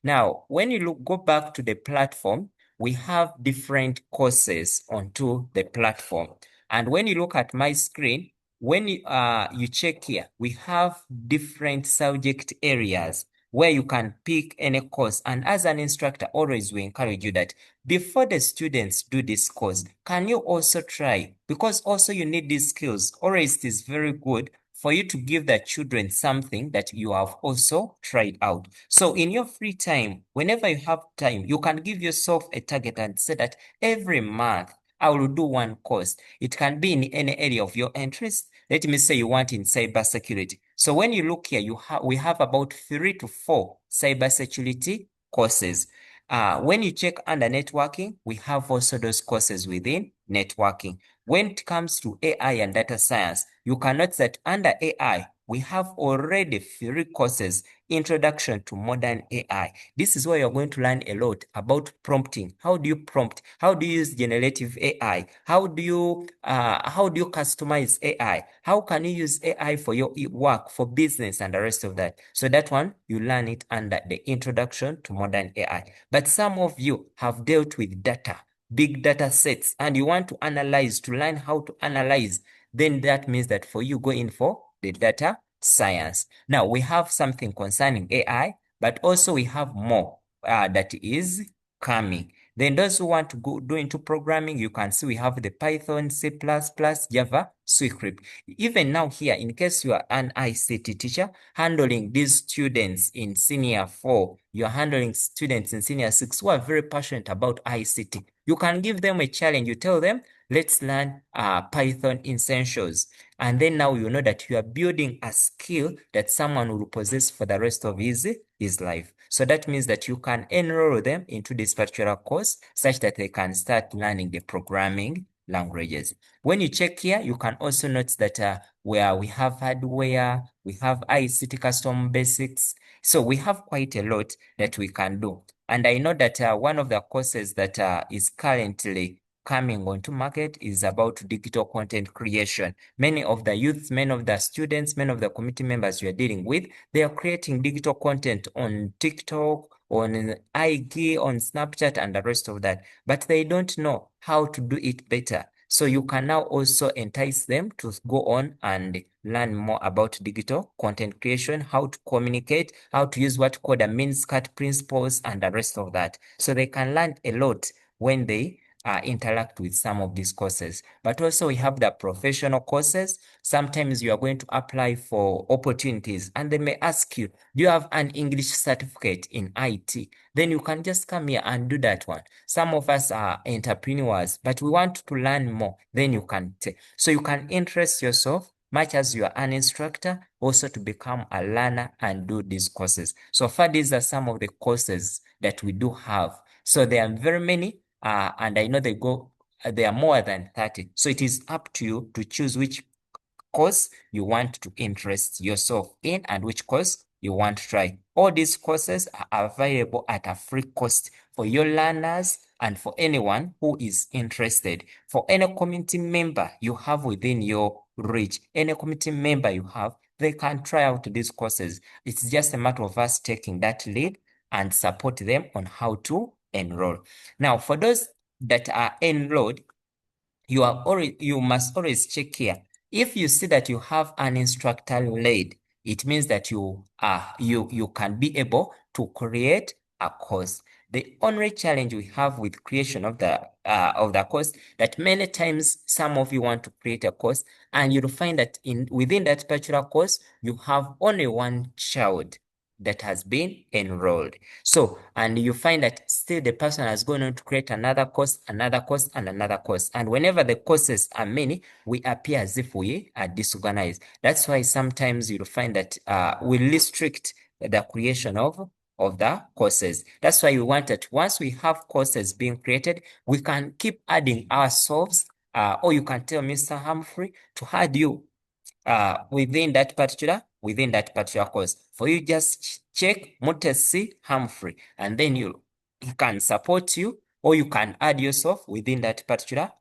Now, when you go back to the platform, we have different courses onto the platform. And when you look at my screen, when you check here, we have different subject areas where you can pick any course. And as an instructor, always we encourage you that before the students do this course, can you also try? Because also you need these skills. Always it is very good for you to give the children something that you have also tried out. So in your free time, whenever you have time, you can give yourself a target and say that every month I will do one course. It can be in any area of your interest. Let me say you want in cybersecurity. So when you look here, we have about 3 to 4 cybersecurity courses. When you check under networking, we have also those courses within networking. When it comes to AI and data science, you can note that under AI, we have already 3 courses, Introduction to Modern AI. This is where you're going to learn a lot about prompting. How do you prompt? How do you use generative AI? How do you customize AI? How can you use AI for your work, for business, and the rest of that? So that one, you learn it under the Introduction to Modern AI. But some of you have dealt with data, big data sets, and you want to analyze, to learn how to analyze, then that means that for you, go in for the data science. Now, we have something concerning AI, but also we have more that is coming. Then those who want to go into programming, you can see we have the Python, C++, Java, Swift. Even now here, in case you are an ICT teacher, handling these students in senior 4, you're handling students in senior 6 who are very passionate about ICT. You can give them a challenge. You tell them, let's learn Python essentials. And then now you know that you are building a skill that someone will possess for the rest of his life. So that means that you can enroll them into this particular course such that they can start learning the programming languages. When you check here, you can also note that where we have hardware, we have ICT custom basics. So we have quite a lot that we can do. And I know that one of the courses that is currently coming onto market is about digital content creation. Many of the youth, many of the students, many of the committee members you are dealing with, they are creating digital content on TikTok, on IG, on Snapchat, and the rest of that. But they don't know how to do it better. So you can now also entice them to go on and learn more about digital content creation, how to communicate, how to use what called the means cut principles, and the rest of that. So they can learn a lot when they interact with some of these courses. But also we have the professional courses. Sometimes you are going to apply for opportunities and they may ask you, do you have an English certificate in IT? Then you can just come here and do that one. Some of us are entrepreneurs, but we want to learn more. Then you can take. So you can interest yourself much as you are an instructor, also to become a learner and do these courses. So far, these are some of the courses that we do have. So there are very many, and I know there are more than 30. So it is up to you to choose which course you want to interest yourself in and which course you want to try. All these courses are available at a free cost for your learners and for anyone who is interested. For any community member you have within your reach, any community member you have, they can try out these courses. It's just a matter of us taking that lead and support them on how to enroll. Now, for those that are enrolled, you must always check here. If you see that you have an instructor lead, it means that you can be able to create a course. The only challenge we have with creation of the course, that many times some of you want to create a course and you'll find that within that particular course you have only one child that has been enrolled. So, and you find that still the person has gone on to create another course, and another course. And whenever the courses are many, we appear as if we are disorganized. That's why sometimes you'll find that we restrict the creation of the courses. That's why we want that once we have courses being created, we can keep adding ourselves, or you can tell Mr. Humphrey to add you within that particular course. For you, just check Mutesi Humphrey, and then he can support you, or you can add yourself within that particular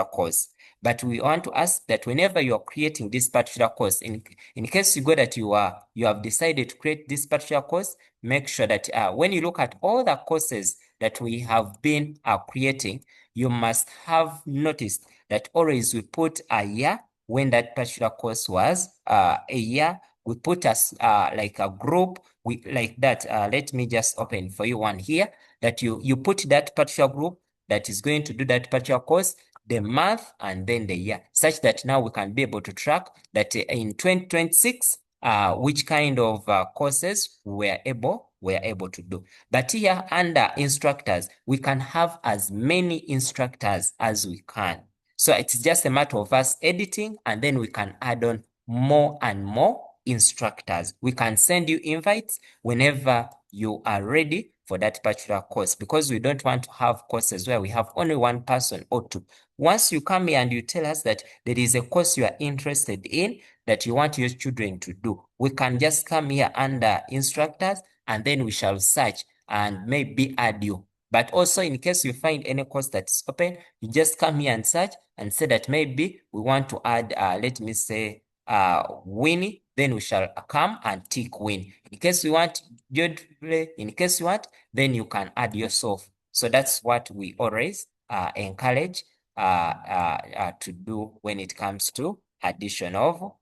course. But we want to ask that whenever you are creating this particular course, in case you go that you have decided to create this particular course, make sure that when you look at all the courses that we have been creating, you must have noticed that always we put a year when that particular course was a year. We put us like a group, like that. Let me just open for you one here, that you put that particular group that is going to do that particular course, the month and then the year, such that now we can be able to track that in 2026 which kind of courses we're able to do. But here under instructors, we can have as many instructors as we can. So it's just a matter of us editing, and then we can add on more and more instructors. We can send you invites whenever you are ready for that particular course, because we don't want to have courses where we have only one person or two. Once you come here and you tell us that there is a course you are interested in that you want your children to do, we can just come here under instructors, and then we shall search and maybe add you. But also, in case you find any course that's open, you just come here and search and say that maybe we want to add, let me say, Winnie, then we shall come and tick Win. In case you want Jodle, in case you want, then you can add yourself. So that's what we always encourage to do when it comes to addition of,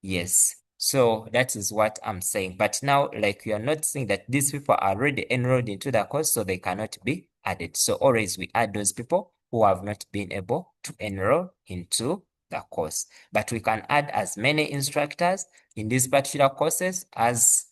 yes. So that is what I'm saying. But now, like, you are not saying that these people are already enrolled into the course, so they cannot be added. So always we add those people who have not been able to enroll into the course. But we can add as many instructors in these particular courses as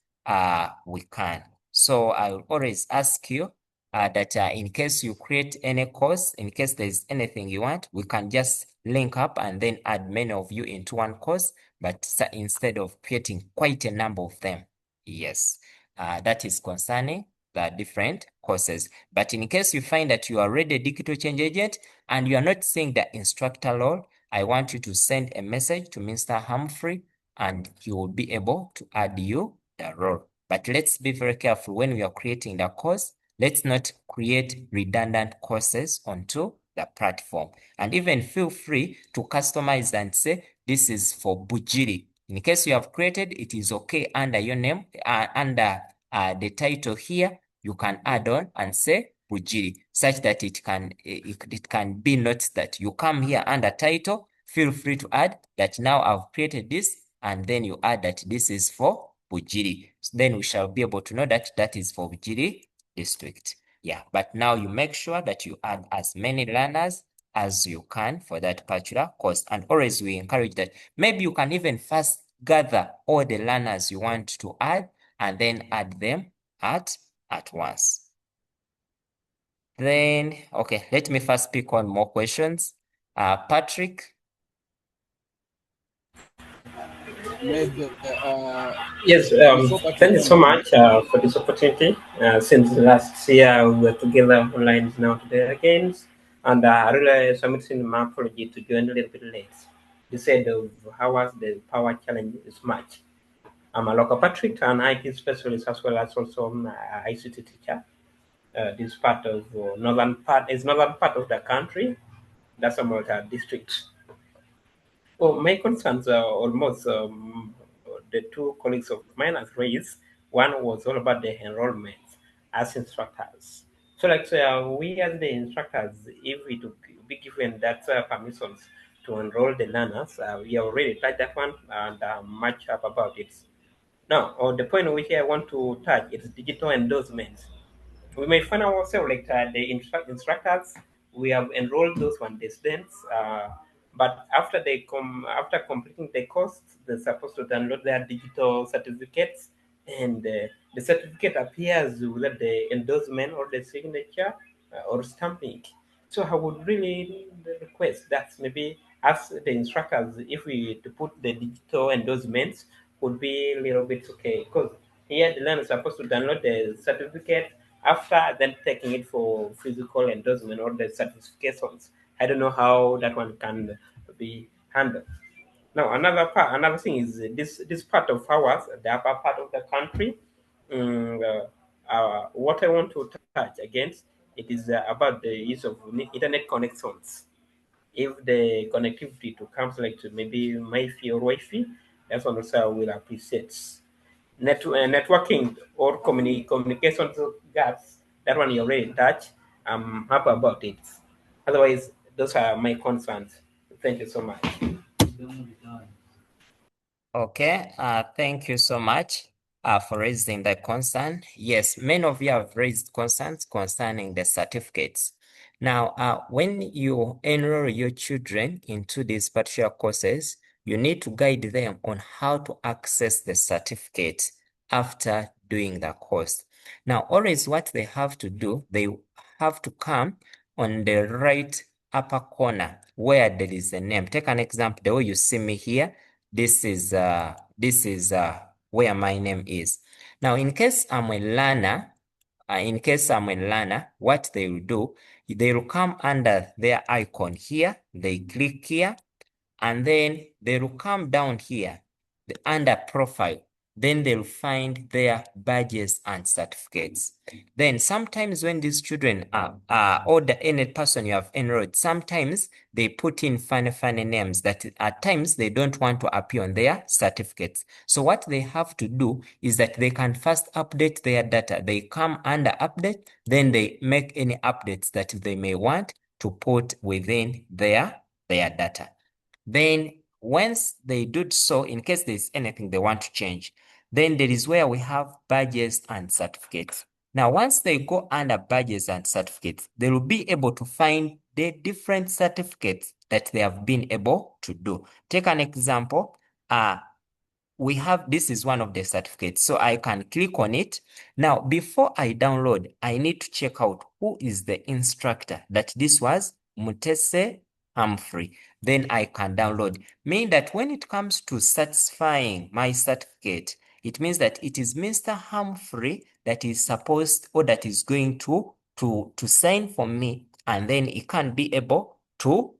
we can. So I will always ask you that in case you create any course, in case there's anything you want, we can just link up and then add many of you into one course, but instead of creating quite a number of them. Yes, that is concerning the different courses. But in case you find that you are already a digital change agent and you are not seeing the instructor role, I want you to send a message to Mr. Humphrey and he will be able to add you the role. But let's be very careful when we are creating the course. Let's not create redundant courses onto the platform. And even feel free to customize and say, this is for Bujiri. In case you have created, it is okay under your name, under the title here, you can add on and say Bujiri, such that it can be noted that you come here under title. Feel free to add that now I've created this, and then you add that this is for Bujiri. So then we shall be able to know that that is for Bujiri district. Yeah, but now you make sure that you add as many learners as you can for that particular course. And always we encourage that maybe you can even first gather all the learners you want to add and then add them at once. Then, okay, let me first pick on more questions. Patrick? Maybe, Yes, thank you so much for this opportunity. Since last year we were together online now today again, and I really submitting my apology to join a little bit late. You said how was the power challenge is much. I'm a local Patrick, an IT specialist as well as also an ICT teacher. This part of northern part of the country. That's a Malta district. Well, my concerns are almost the two colleagues of mine has raised. One was all about the enrollment as instructors. So, like, we as the instructors, if we to be given that permissions to enroll the learners, we already tried that one and much up about it. Now, on the point which I want to touch is digital endorsements. We may find ourselves like the instructors. We have enrolled those one students, but after after completing the course, they're supposed to download their digital certificates, and the certificate appears with the endorsement or the signature or stamping. So I would really request that maybe as the instructors, if we to put the digital endorsements, would be a little bit okay, because here the learner is supposed to download the certificate after then taking it for physical endorsement or the certifications. I don't know how that one can be handled. Now another thing is this part of ours, the upper part of the country. What I want to touch against it is about the use of internet connections. If the connectivity to comes like to maybe MiFi or Wi-Fi, that's one also will appreciate. Networking or communication gaps, that one you already touched. I'm happy about it. Otherwise, those are my concerns. Thank you so much. Okay, thank you so much for raising the concern. Yes, many of you have raised concerns concerning the certificates. Now, when you enroll your children into these particular courses, you need to guide them on how to access the certificate after doing the course. Now, always what they have to do, they have to come on the right upper corner where there is a name. Take an example, the way you see me here. This is where my name is. Now, in case I'm a learner, what they will do, they will come under their icon here. They click here, and then they will come down here, under profile. Then they'll find their badges and certificates. Then sometimes when these children or any person you have enrolled, sometimes they put in funny names that at times they don't want to appear on their certificates. So what they have to do is that they can first update their data. They come under update, then they make any updates that they may want to put within their data. Then once they do so, in case there's anything they want to change, then there is where we have badges and certificates. Now, once they go under badges and certificates, they will be able to find the different certificates that they have been able to do. Take an example. This is one of the certificates, so I can click on it. Now, before I download, I need to check out who is the instructor, that this was Mutese Humphrey. Then I can download. Meaning that when it comes to satisfying my certificate, it means that it is Mr. Humphrey that is supposed, or that is going to sign for me, and then he can be able to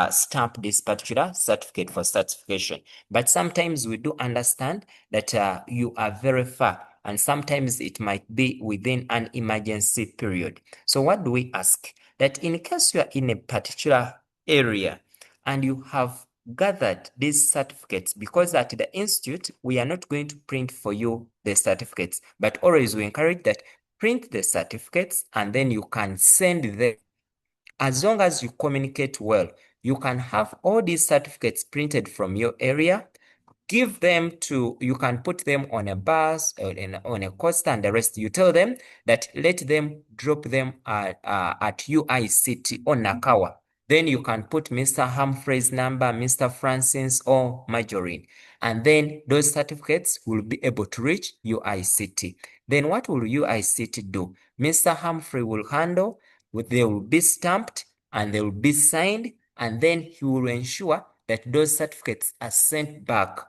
stamp this particular certificate for certification. But sometimes we do understand that you are very far, and sometimes it might be within an emergency period. So what do we ask? That in case you are in a particular area and you have gathered these certificates, because at the institute, we are not going to print for you the certificates, but always we encourage that print the certificates and then you can send them. As long as you communicate well, you can have all these certificates printed from your area, give them to, you can put them on a bus or on a coaster, and the rest you tell them that let them drop them at UICT on Nakawa. Then you can put Mr. Humphrey's number, Mr. Francis, or Marjorie, and then those certificates will be able to reach UICT. Then what will UICT do? Mr. Humphrey will handle, they will be stamped and they will be signed, and then he will ensure that those certificates are sent back,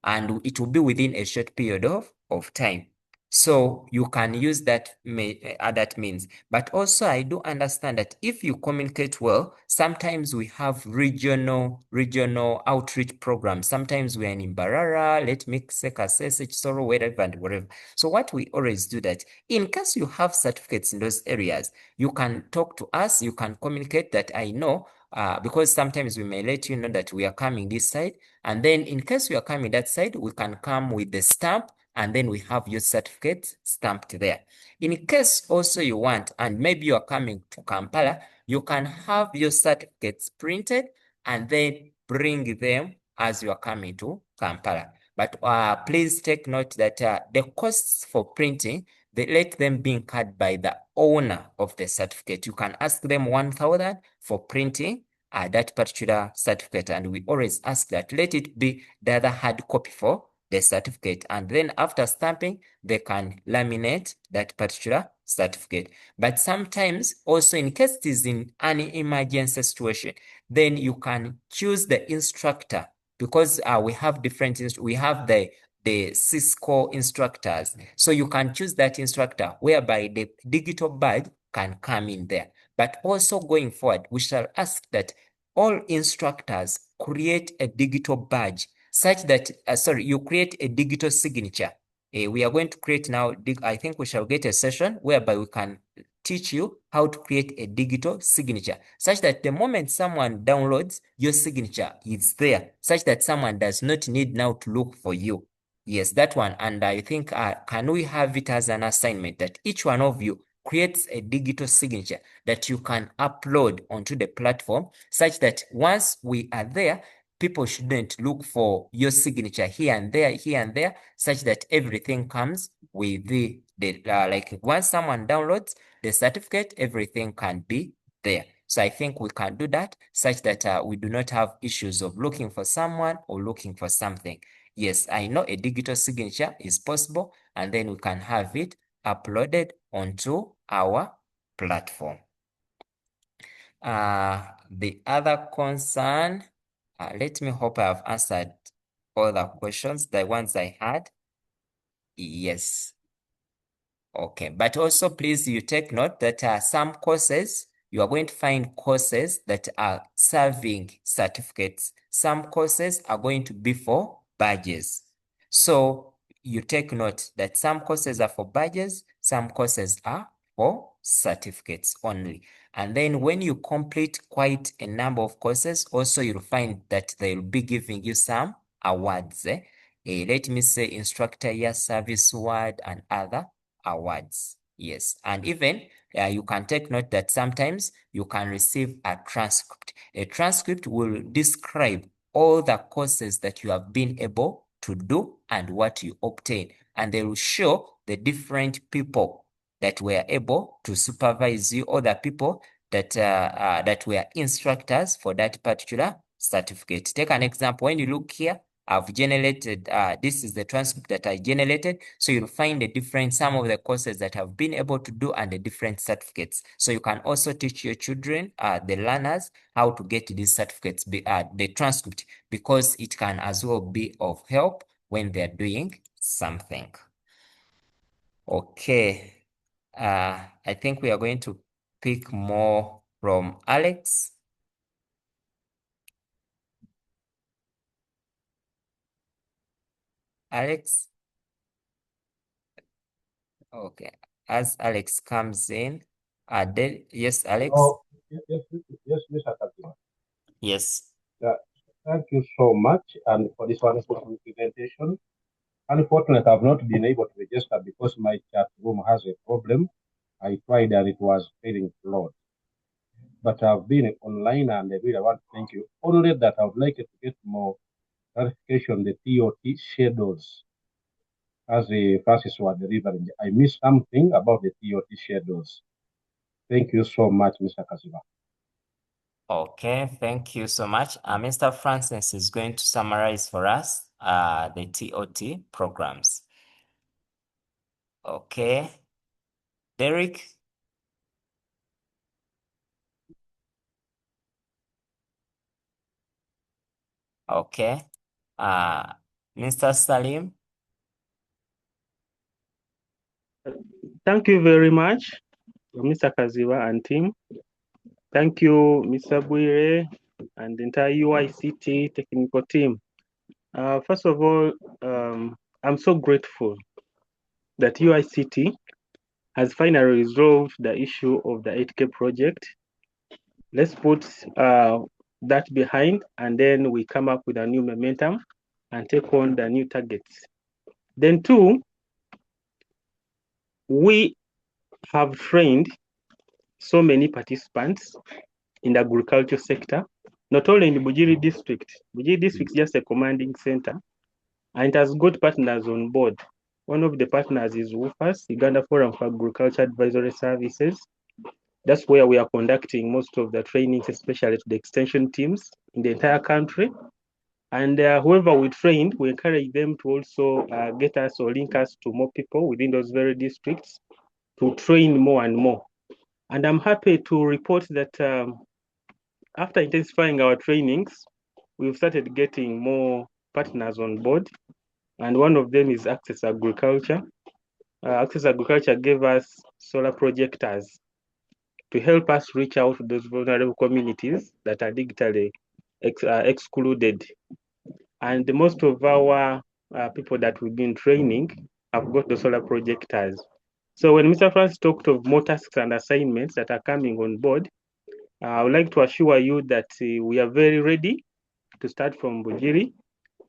and it will be within a short period of time. So you can use that means. But also I do understand that if you communicate well, sometimes we have regional outreach programs. Sometimes we are in Mbarara, let me say Kasese, Chisoro, wherever and whatever. So what we always do that, in case you have certificates in those areas, you can talk to us, you can communicate that I know, because sometimes we may let you know that we are coming this side, and then in case we are coming that side, we can come with the stamp, and then we have your certificate stamped there. In case also you want, and maybe you are coming to Kampala, you can have your certificates printed and then bring them as you are coming to Kampala. But please take note that the costs for printing, they let them be incurred by the owner of the certificate. You can ask them 1,000 for printing that particular certificate, and we always ask that let it be the other hard copy for the certificate, and then after stamping they can laminate that particular certificate. But sometimes also, in case it is in an emergency situation, then you can choose the instructor, because we have different we have the Cisco instructors, so you can choose that instructor whereby the digital badge can come in there. But also going forward, we shall ask that all instructors create a digital badge such that, you create a digital signature. We are going to create now, I think we shall get a session whereby we can teach you how to create a digital signature, such that the moment someone downloads, your signature is there, such that someone does not need now to look for you. Yes, that one. And I think, can we have it as an assignment that each one of you creates a digital signature that you can upload onto the platform, such that once we are there, people shouldn't look for your signature here and there, such that everything comes with the like once someone downloads the certificate, everything can be there. So I think we can do that such that we do not have issues of looking for someone or looking for something. Yes, I know a digital signature is possible, and then we can have it uploaded onto our platform. The other concern, let me hope I have answered all the questions, the ones I had. Yes. Okay, but also please you take note that some courses, you are going to find courses that are serving certificates. Some courses are going to be for badges. So you take note that some courses are for badges, some courses are for certificates only. And then when you complete quite a number of courses, also you'll find that they'll be giving you some awards. Let me say Instructor Year Service Award and other awards. Yes, and even you can take note that sometimes you can receive a transcript. A transcript will describe all the courses that you have been able to do and what you obtain, and they will show the different people that were able to supervise you, or the people that that were instructors for that particular certificate. Take an example. When you look here, I've generated, this is the transcript that I generated. So you'll find the different, some of the courses that I've been able to do and the different certificates. So you can also teach your children, the learners, how to get these certificates, the transcript, because it can as well be of help when they're doing something. Okay. I think we are going to pick more from Alex. Alex? Okay. As Alex comes in, yes, Alex? Oh, yes, Mr. Katima. Yes. Thank you so much and for this wonderful presentation. Unfortunately, I've not been able to register because my chat room has a problem. I tried and it was failing to load. But I've been online and I really want to thank you. Only that I would like to get more clarification, the TOT schedules, as Francis was delivering. I missed something about the TOT schedules. Thank you so much, Mr. Kaziba. Okay, thank you so much. Mr. Francis is going to summarize for us the TOT programs. Okay. Derek? Okay. Mr. Salim? Thank you very much, Mr. Kaziba and team. Thank you, Mr. Bwire and the entire UICT technical team. First of all, I'm so grateful that UICT has finally resolved the issue of the 8K project. Let's put that behind, and then we come up with a new momentum and take on the new targets. Then two, we have trained so many participants in the agriculture sector, not only in the Bugiri district. Bugiri district is just a commanding center, and it has got partners on board. One of the partners is WFAS, Uganda Forum for Agriculture Advisory Services. That's where we are conducting most of the trainings, especially to the extension teams in the entire country. And whoever we trained, we encourage them to also get us or link us to more people within those very districts to train more and more. And I'm happy to report that after intensifying our trainings, we've started getting more partners on board. And one of them is Access Agriculture. Access Agriculture gave us solar projectors to help us reach out to those vulnerable communities that are digitally excluded. And most of our people that we've been training have got the solar projectors. So when Mr. Francis talked of more tasks and assignments that are coming on board, I would like to assure you that we are very ready to start from Bugiri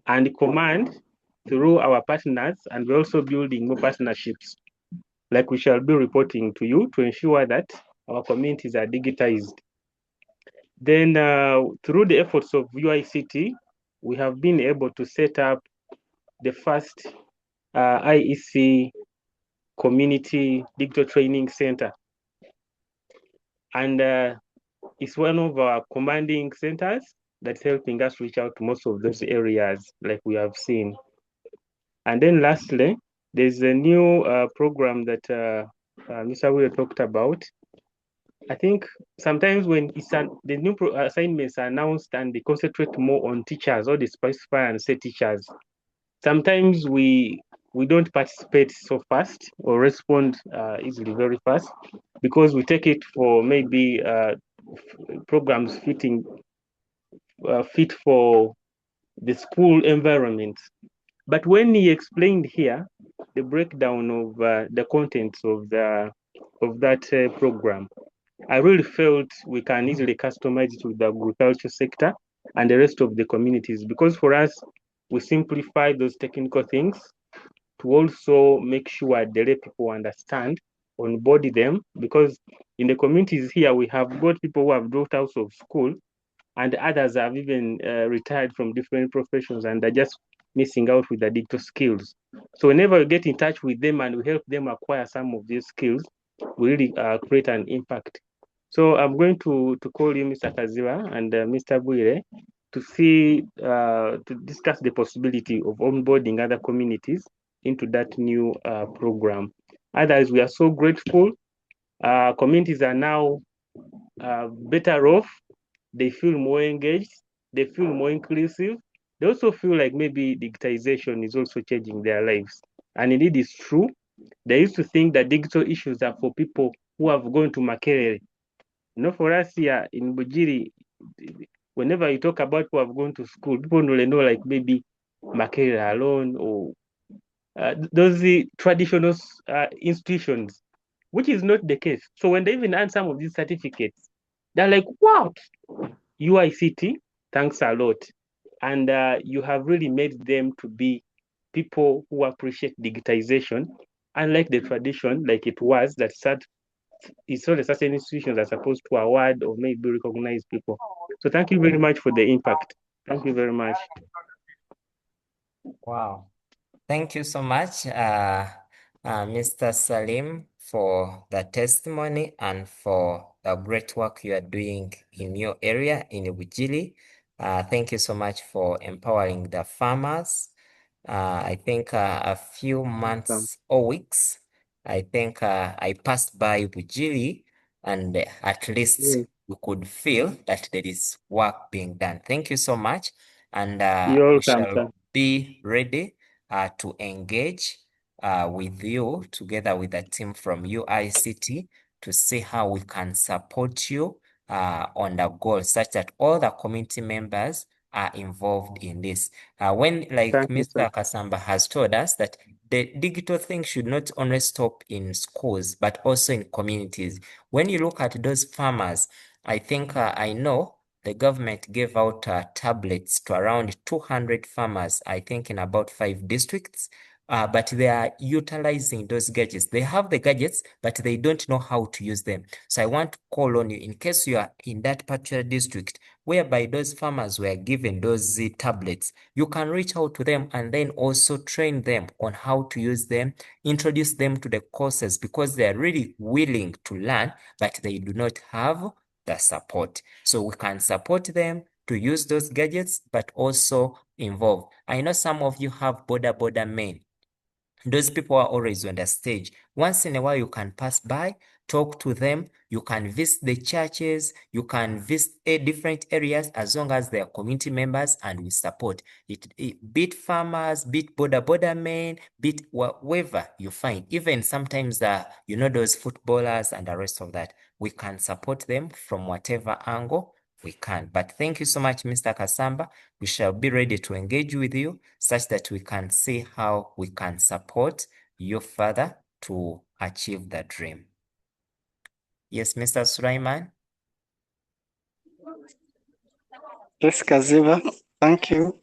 and command through our partners, and we're also building more partnerships, like we shall be reporting to you, to ensure that our communities are digitized. Then through the efforts of UICT, we have been able to set up the first IEC Community Digital Training Center. And it's one of our commanding centers that's helping us reach out to most of those areas like we have seen. And then lastly, there's a new program that Mr. Will talked about. I think sometimes when the new assignments are announced and they concentrate more on teachers or they specify and say teachers, sometimes we don't participate so fast or respond easily very fast because we take it for maybe programs fit for the school environment. But when he explained here the breakdown of the contents of that program, I really felt we can easily customize it with the agriculture sector and the rest of the communities, because for us, we simplify those technical things to also make sure the lay people understand, onboard them, because in the communities here, we have got people who have dropped out of school and others have even retired from different professions and are just missing out with the digital skills. So whenever we get in touch with them and we help them acquire some of these skills, we really create an impact. So I'm going to call you Mr. Kaziba and Mr. Bwire to see, to discuss the possibility of onboarding other communities into that new program. Otherwise, we are so grateful. Communities are now better off. They feel more engaged. They feel more inclusive. They also feel like maybe digitization is also changing their lives. And indeed, it's true. They used to think that digital issues are for people who have gone to Makerere. For us here in Bugiri, whenever you talk about who have gone to school, people only know like maybe Makerere alone or those traditional institutions, which is not the case. So when they even earn some of these certificates, they're like, wow, UICT, thanks a lot. And you have really made them to be people who appreciate digitization, unlike the tradition, like it was, that it's not certain institutions are supposed to award or maybe recognize people. So thank you very much for the impact. Thank you very much. Wow. Thank you so much, Mr. Salim, for the testimony and for the great work you are doing in your area in Bujili. Thank you so much for empowering the farmers. I think a few months or weeks, I think I passed by Bujili, and at least Yes. we could feel that there is work being done. Thank you so much. And You're we welcome, shall sir. be ready to engage with you together with the team from UICT to see how we can support you on the goal such that all the community members are involved in this. When, like Thank you, sir. Mr. Kasamba has told us, that the digital thing should not only stop in schools, but also in communities. When you look at those farmers, I think I know the government gave out tablets to around 200 farmers, I think in about 5 districts. But they are utilizing those gadgets. They have the gadgets, but they don't know how to use them. So I want to call on you in case you are in that particular district whereby those farmers were given those tablets. You can reach out to them and then also train them on how to use them, introduce them to the courses because they are really willing to learn, but they do not have the support. So we can support them to use those gadgets, but also involve. I know some of you have border men. Those people are always on the stage. Once in a while, you can pass by, talk to them. You can visit the churches. You can visit different areas as long as they are community members and we support it. Be it farmers, be it border men, be it whoever you find. Even sometimes, you know, those footballers and the rest of that, we can support them from whatever angle we can. But thank you so much, Mr. Kasamba. We shall be ready to engage with you such that we can see how we can support you further to achieve the dream. Yes, Mr. Sulaiman. Yes, Kaziba, thank you.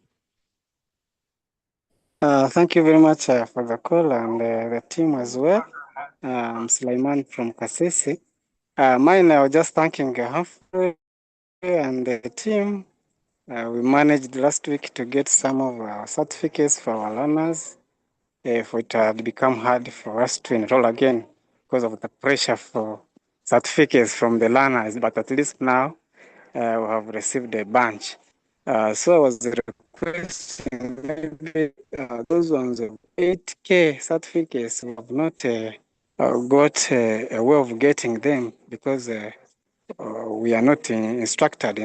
Thank you very much for the call and the team as well. I'm Sulaiman from Kasese. Mine, I was just thanking Humphrey and the team. We managed last week to get some of our certificates for our learners. If it had become hard for us to enroll again because of the pressure for certificates from the learners, but at least now we have received a bunch. So I was requesting maybe those ones of 8K certificates who have not got a way of getting them because we are not instructors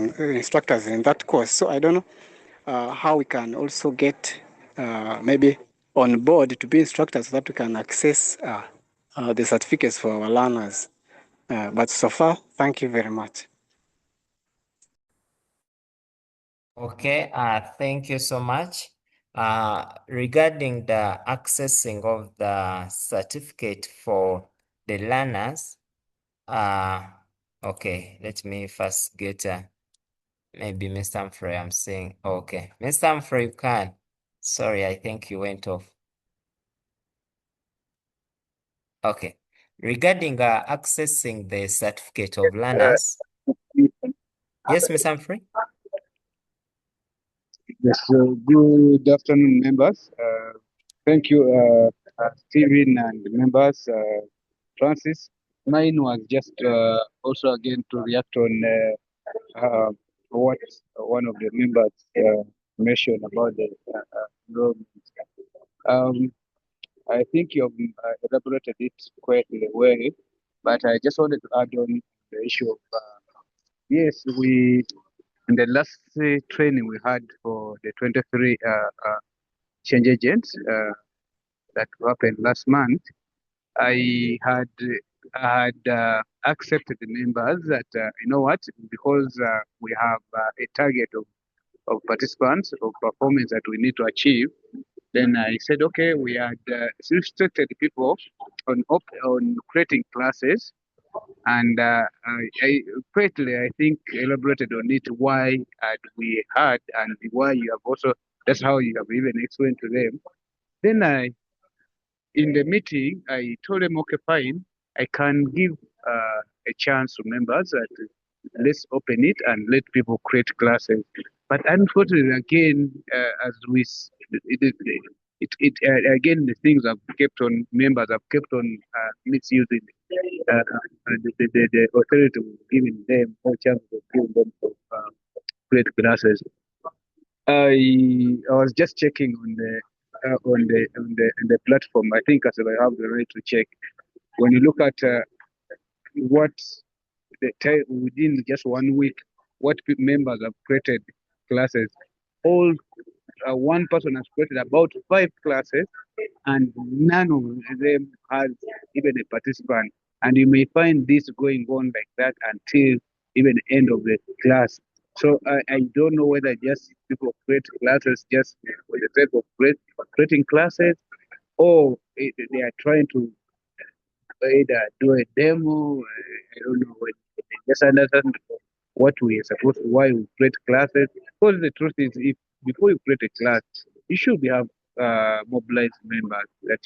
in that course. So I don't know how we can also get maybe on board to be instructors so that we can access the certificates for our learners. But so far, thank you very much. Okay, thank you so much. Regarding the accessing of the certificate for the learners, okay, let me first get maybe Mr. Humphrey, I'm saying, okay. Mr. Humphrey, you can. Sorry, I think you went off. Okay. Regarding accessing the certificate of learners. Yes, Mr. Humphrey? Yes, good afternoon, members. Thank you, Stephen and members. Francis, mine was just also again to react on what one of the members mentioned about the government. I think you've elaborated it quite well, but I just wanted to add on the issue of yes, we in the last training we had for the 23 change agents that happened last month. I had accepted the members that you know what, because we have a target of participants of performance that we need to achieve. Then I said, okay, we had restricted people on creating classes, and I greatly, I think, elaborated on it why we had and why you have also. That's how you have even explained to them. Then in the meeting, I told them, okay, fine, I can give a chance to members that let's open it and let people create classes. But unfortunately, again, as we again the things have kept on members have kept on misusing the authority giving them more chances of giving them great classes. I was just checking on the platform. I think as if I have the right to check. When you look at what the time within just 1 week, what members have created classes, all one person has created about 5 classes, and none of them has even a participant. And you may find this going on like that until even the end of the class. So I don't know whether just people create classes just for the sake of creating classes, or they are trying to either do a demo. I don't know. Just understand what we are supposed to, why we create classes. Because the truth is, if before you create a class, you should have mobilized members that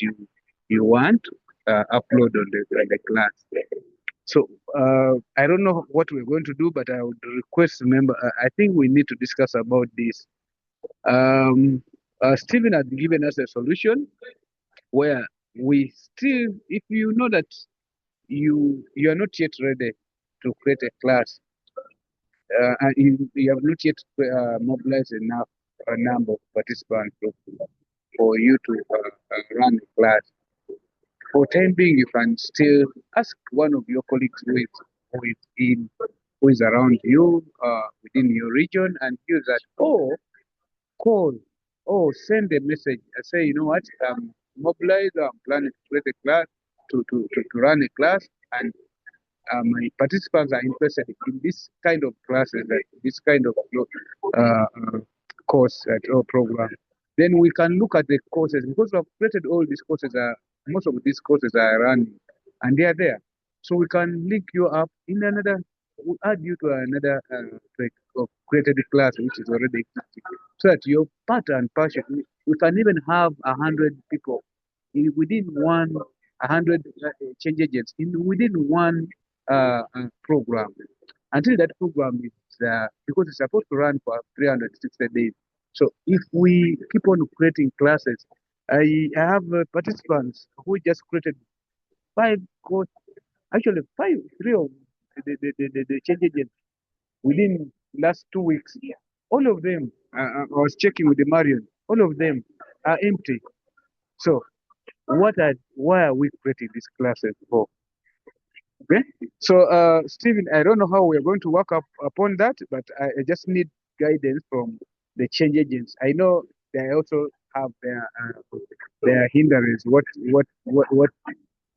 you want upload on the class. So I don't know what we're going to do, but I would request member. I think we need to discuss about this. Stephen had given us a solution where we still, if you know that you are not yet ready to create a class, and you have not yet mobilized enough number of participants for you to run a class. For time being, you can still ask one of your colleagues who is around you within your region, and use that, or call, or send a message and say, you know what, mobilize, I'm planning to create a class, to run a class, and my participants are interested in this kind of classes, like this kind of course or program. Then we can look at the courses, because we have created all these courses. Most of these courses are running, and they are there. So we can link you up in another. We add you to another created class which is already existing, so that your part and passion. We can even have 100 people within 100 change agents within one program, until that program is because it's supposed to run for 360 days. So if we keep on creating classes, I have participants who just created 5 courses, actually 3 of the change agents within last 2 weeks. All of them, I was checking with the Marion, all of them are empty. So why are we creating these classes for? Okay, so Stephen, I don't know how we're going to work upon that, but I just need guidance from the change agents. I know they also have their hindrances. What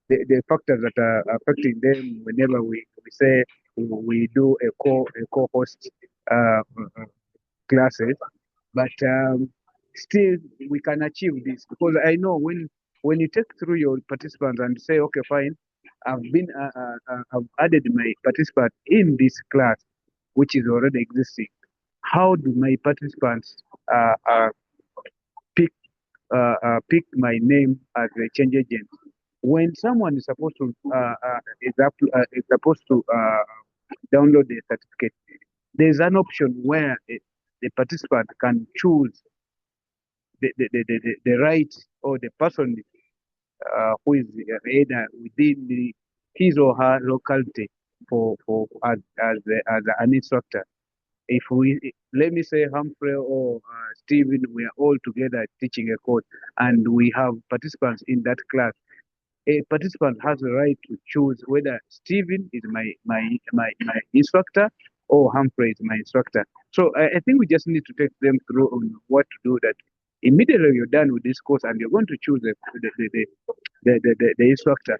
the factors that are affecting them whenever we say we do a co-host classes, but still we can achieve this, because I know when you take through your participants and say, okay, fine, I've added my participant in this class, which is already existing. How do my participants pick my name as a change agent? When someone is supposed to download the certificate, there's an option where the participant can choose the right, or the person who is either within his or her locality for as an instructor. If let me say Humphrey or Stephen, we are all together teaching a course, and we have participants in that class. A participant has the right to choose whether Stephen is my instructor or Humphrey is my instructor. So I think we just need to take them through on what to do. That immediately you're done with this course and you're going to choose the instructor,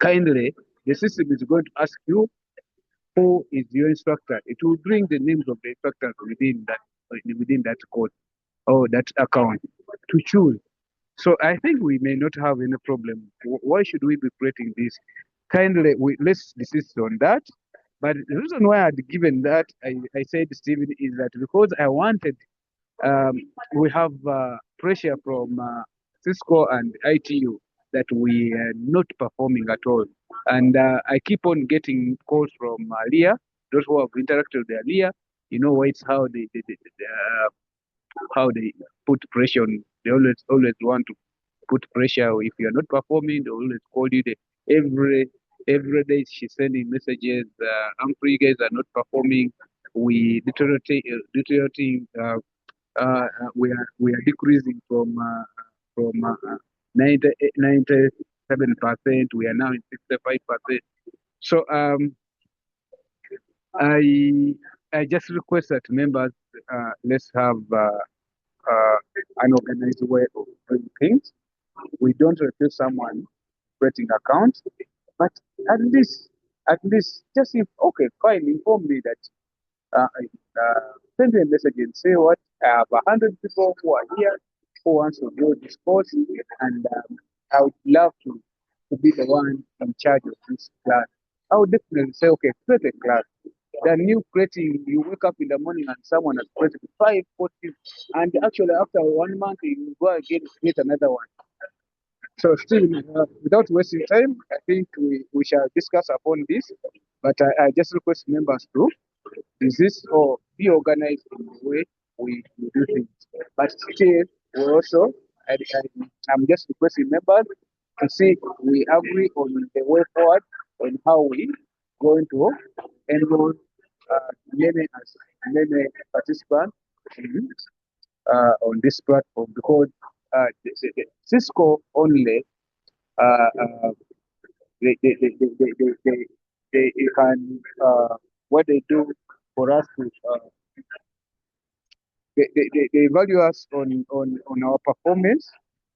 kindly the system is going to ask you who is your instructor. It will bring the names of the instructors within that course or that account to choose. So I think we may not have any problem. Why should we be creating this? Kindly, let's desist on that. But the reason why I'd given that, I said, Stephen, is that because I wanted, we have pressure from Cisco and ITU that we are not performing at all. And I keep on getting calls from LIA, those who have interacted with LIA, you know, it's how how they put pressure on. They always want to put pressure. If you are not performing, they always call you. Every day she's sending messages. Humphrey, you guys are not performing. We deteriorating. We are decreasing from 97%. We are now in 65%. So I just request that members, let's have an organized way of doing things. We don't refuse someone creating accounts, but at least just if okay, fine, inform me that send me a message and say what I have 100 people who are here who wants to do this course, and I would love to be the one in charge of this class. I would definitely say, okay, create a class. Then you creating, you wake up in the morning and someone has created 5, 40, and actually after 1 month you go again create another one. So still, without wasting time, I think we shall discuss upon this. But I just request members to resist or be organized in the way we do things. But still, we also, I'm just requesting members to see we agree on the way forward on how we going to enroll many participants on this platform, because Cisco only they can what they do for us to they value us on our performance,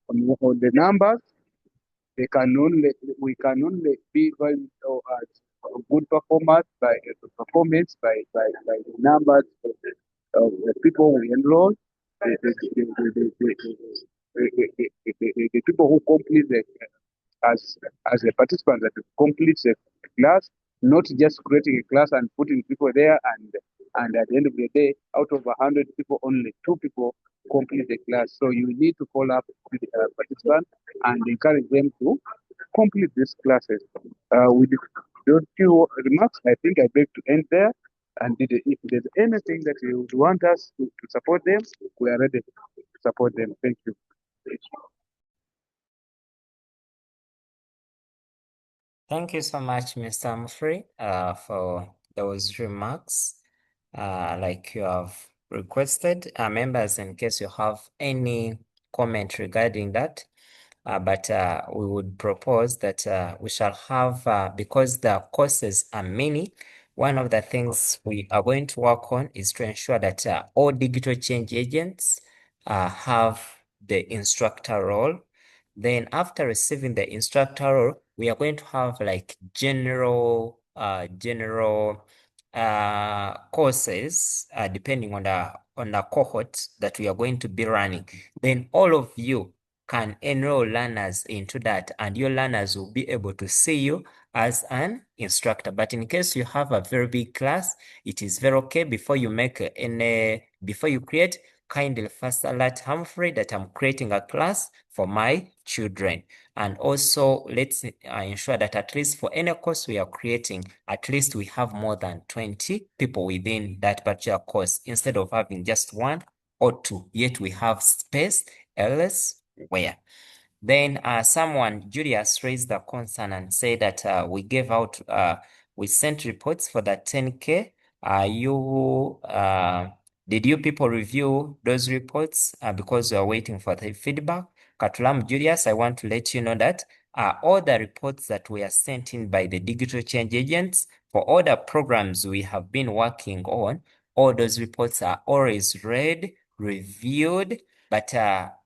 on the numbers. We can only be valued as good performance by the numbers of the people we enroll, the people who complete as a participant that completes a class, not just creating a class and putting people there, and at the end of the day, out of 100 people, only 2 people complete the class. So you need to follow up with the participants and encourage them to complete these classes. With those few remarks, I think I beg to end there. And if there's anything that you would want us to support them, we are ready to support them. Thank you. Thank you so much, Mr. Humphrey, for those remarks. Like you have requested, members, in case you have any comment regarding that. But we would propose that we shall have, because the courses are many, one of the things we are going to work on is to ensure that all digital change agents have the instructor role. Then after receiving the instructor role, we are going to have like general courses depending on the cohort that we are going to be running. Then all of you can enroll learners into that, and your learners will be able to see you as an instructor. But in case you have a very big class, it is very okay. Before you create, kindly first alert Humphrey that I'm creating a class for my children. And also let's ensure that at least for any course we are creating, at least we have more than 20 people within that particular course, instead of having just 1 or 2, yet we have space elsewhere. Then someone, Julius, raised the concern and said that we sent reports for the 10K. Did you people review those reports because we are waiting for the feedback? Katulam Julius, I want to let you know that all the reports that were sent in by the digital change agents for all the programs we have been working on, all those reports are always read, reviewed, but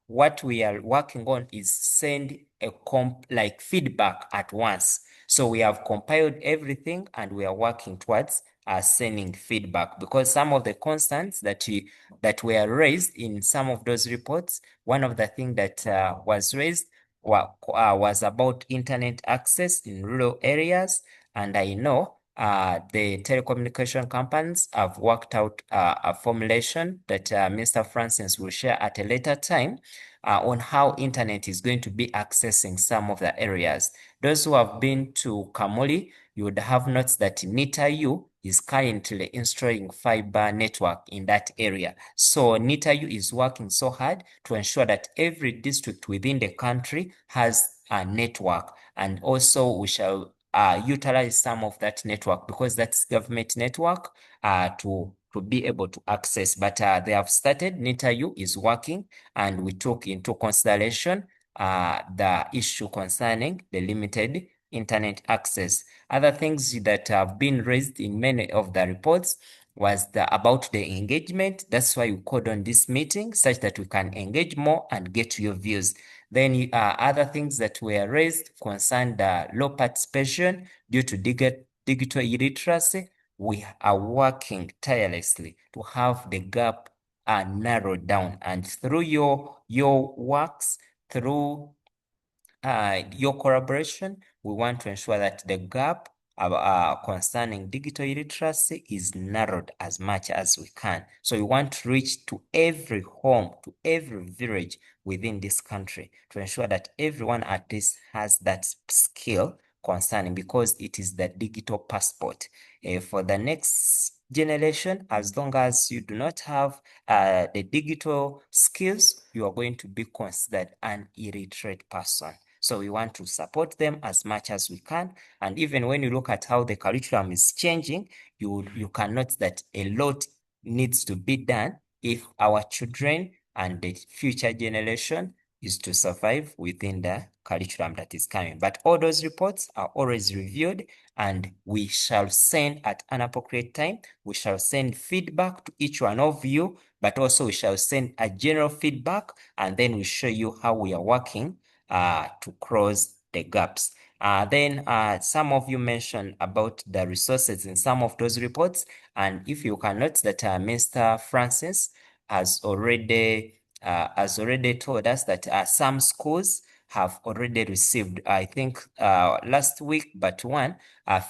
what we are working on is send a feedback at once. So we have compiled everything and we are working towards sending feedback, because some of the constants that were raised in some of those reports, one of the things that was raised was about internet access in rural areas. And I know the telecommunication companies have worked out a formulation that Mr. Francis will share at a later time on how internet is going to be accessing some of the areas. Those who have been to Kamuli, you would have noticed that NITAU is currently installing fiber network in that area. So NITAU is working so hard to ensure that every district within the country has a network, and also we shall utilize some of that network because that's government network to be able to access. But they have started, NITAU is working, and we took into consideration the issue concerning the limited internet access. Other things that have been raised in many of the reports was about the engagement. That's why we called on this meeting, such that we can engage more and get your views. Then other things that were raised concerned low participation due to digital illiteracy. We are working tirelessly to have the gap narrowed down, and through your works, through your collaboration, we want to ensure that the gap concerning digital illiteracy is narrowed as much as we can. So we want to reach to every home, to every village within this country to ensure that everyone at least has that skill concerning, because it is the digital passport for the next generation. As long as you do not have the digital skills, you are going to be considered an illiterate person. So we want to support them as much as we can. And even when you look at how the curriculum is changing, you can note that a lot needs to be done if our children and the future generation is to survive within the curriculum that is coming. But all those reports are always reviewed, and we shall send at an appropriate time. We shall send feedback to each one of you, but also we shall send a general feedback, and then we show you how we are working to close the gaps. Then some of you mentioned about the resources in some of those reports, and if you can note that Mr. Francis has already told us that some schools have already received, I think last week, but one,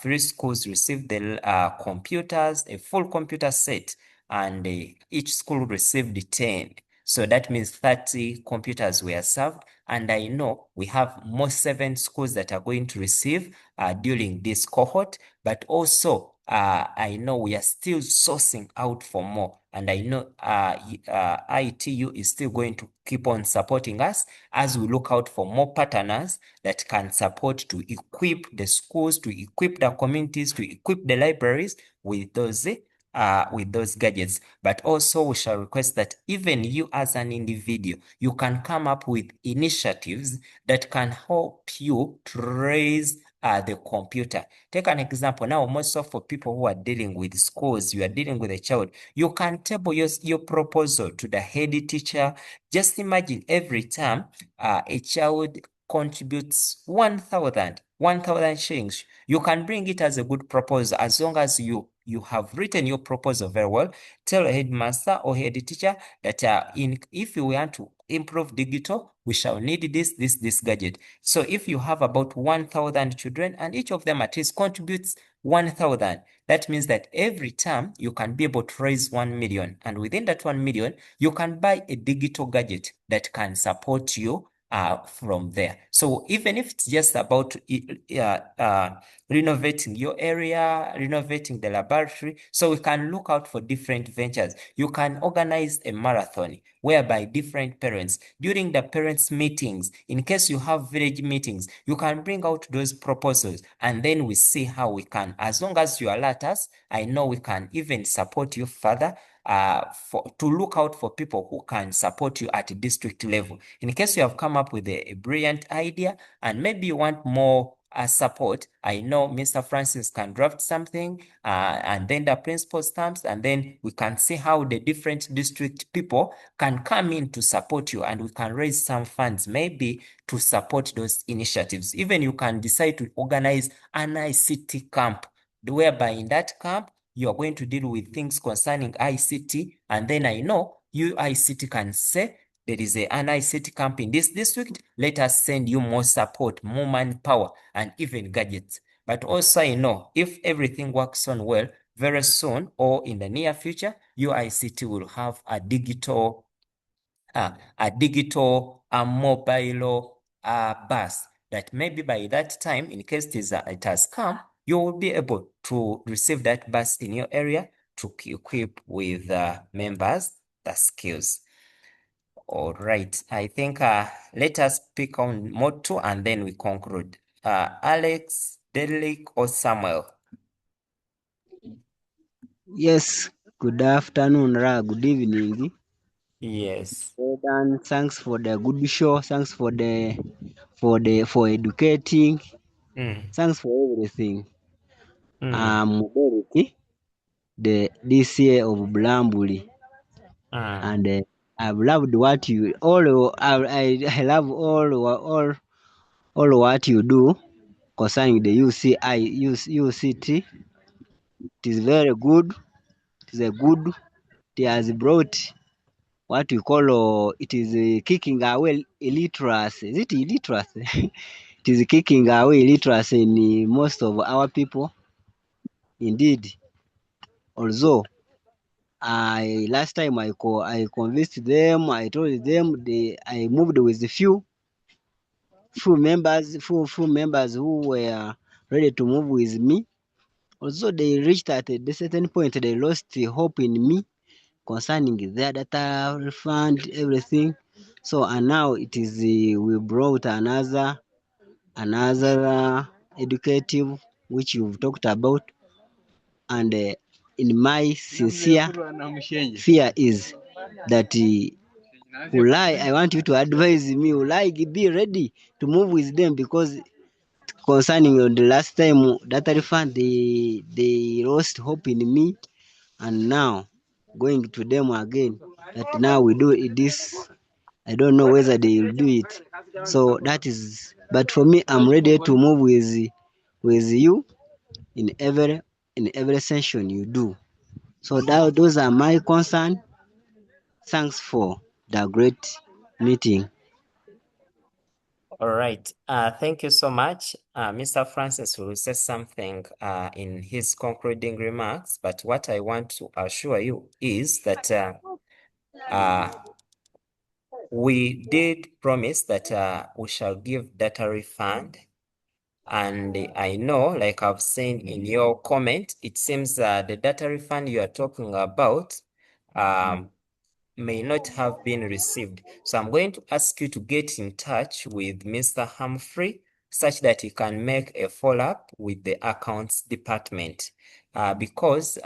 3 schools received the computers, a full computer set, and each school received 10. So that means 30 computers were served, and I know we have more 7 schools that are going to receive during this cohort, but also I know we are still sourcing out for more, and I know ITU is still going to keep on supporting us as we look out for more partners that can support to equip the schools, to equip the communities, to equip the libraries with those gadgets. But also we shall request that even you as an individual, you can come up with initiatives that can help you to raise the computer. Take an example now, most of for people who are dealing with schools, you are dealing with a child, you can table your proposal to the head teacher. Just imagine every time a child contributes 1,000 shillings, you can bring it as a good proposal. As long as you have written your proposal very well, tell a headmaster or head teacher that if you want to improve digital, we shall need this gadget. So if you have about 1,000 children and each of them at least contributes 1,000, that means that every term you can be able to raise 1 million, and within that 1 million you can buy a digital gadget that can support you from there. So even if it's just about renovating your area, renovating the laboratory, so we can look out for different ventures. You can organize a marathon whereby different parents, during the parents meetings, in case you have village meetings, you can bring out those proposals, and then we see how we can, as long as you alert us, I know we can even support you further to look out for people who can support you at a district level. In case you have come up with a brilliant idea and maybe you want more support, I know Mr. Francis can draft something and then the principal stamps, and then we can see how the different district people can come in to support you, and we can raise some funds maybe to support those initiatives. Even you can decide to organize an ICT camp, whereby in that camp you are going to deal with things concerning ICT, and then I know you ICT can say there is an ICT camp in this district, let us send you more support, more manpower, and even gadgets. But also I know if everything works on well, very soon or in the near future, UICT will have a digital mobile bus that maybe by that time, in case it has come, you will be able to receive that bus in your area to equip with members the skills. All right, I think let us pick on mode 2 and then we conclude. Alex, Derek, or Samuel? Yes, good afternoon, good evening. Yes. Well done. Thanks for the good show. Thanks for educating. Thanks for everything. I'm Derek, the DCA of Blambuli, and I've loved what you all. I love all what you do concerning the UCT. It is very good. It is a good. It has brought what we call it is kicking away illiteracy. Is it illiteracy? It is kicking away illiteracy in most of our people. Indeed, although last time I convinced them, I told them I moved with a few members who were ready to move with me. Also, they reached at a certain point, they lost hope in me concerning their data refund, everything. So, and now it is we brought another educative which you've talked about, and in my sincere fear is that Ulai, I want you to advise me, Ulai, be ready to move with them, because concerning the last time data refund, they lost hope in me, and now going to them again that now we do this. I don't know whether they will do it. So that is, but for me, I'm ready to move with you in every session you do. So those are my concerns. Thanks for the great meeting. All right. Thank you so much. Mr. Francis will say something in his concluding remarks, but what I want to assure you is that we did promise that we shall give data refund. And I know, like I've seen in your comment, it seems the data refund you are talking about may not have been received. So I'm going to ask you to get in touch with Mr. Humphrey such that he can make a follow-up with the accounts department. Because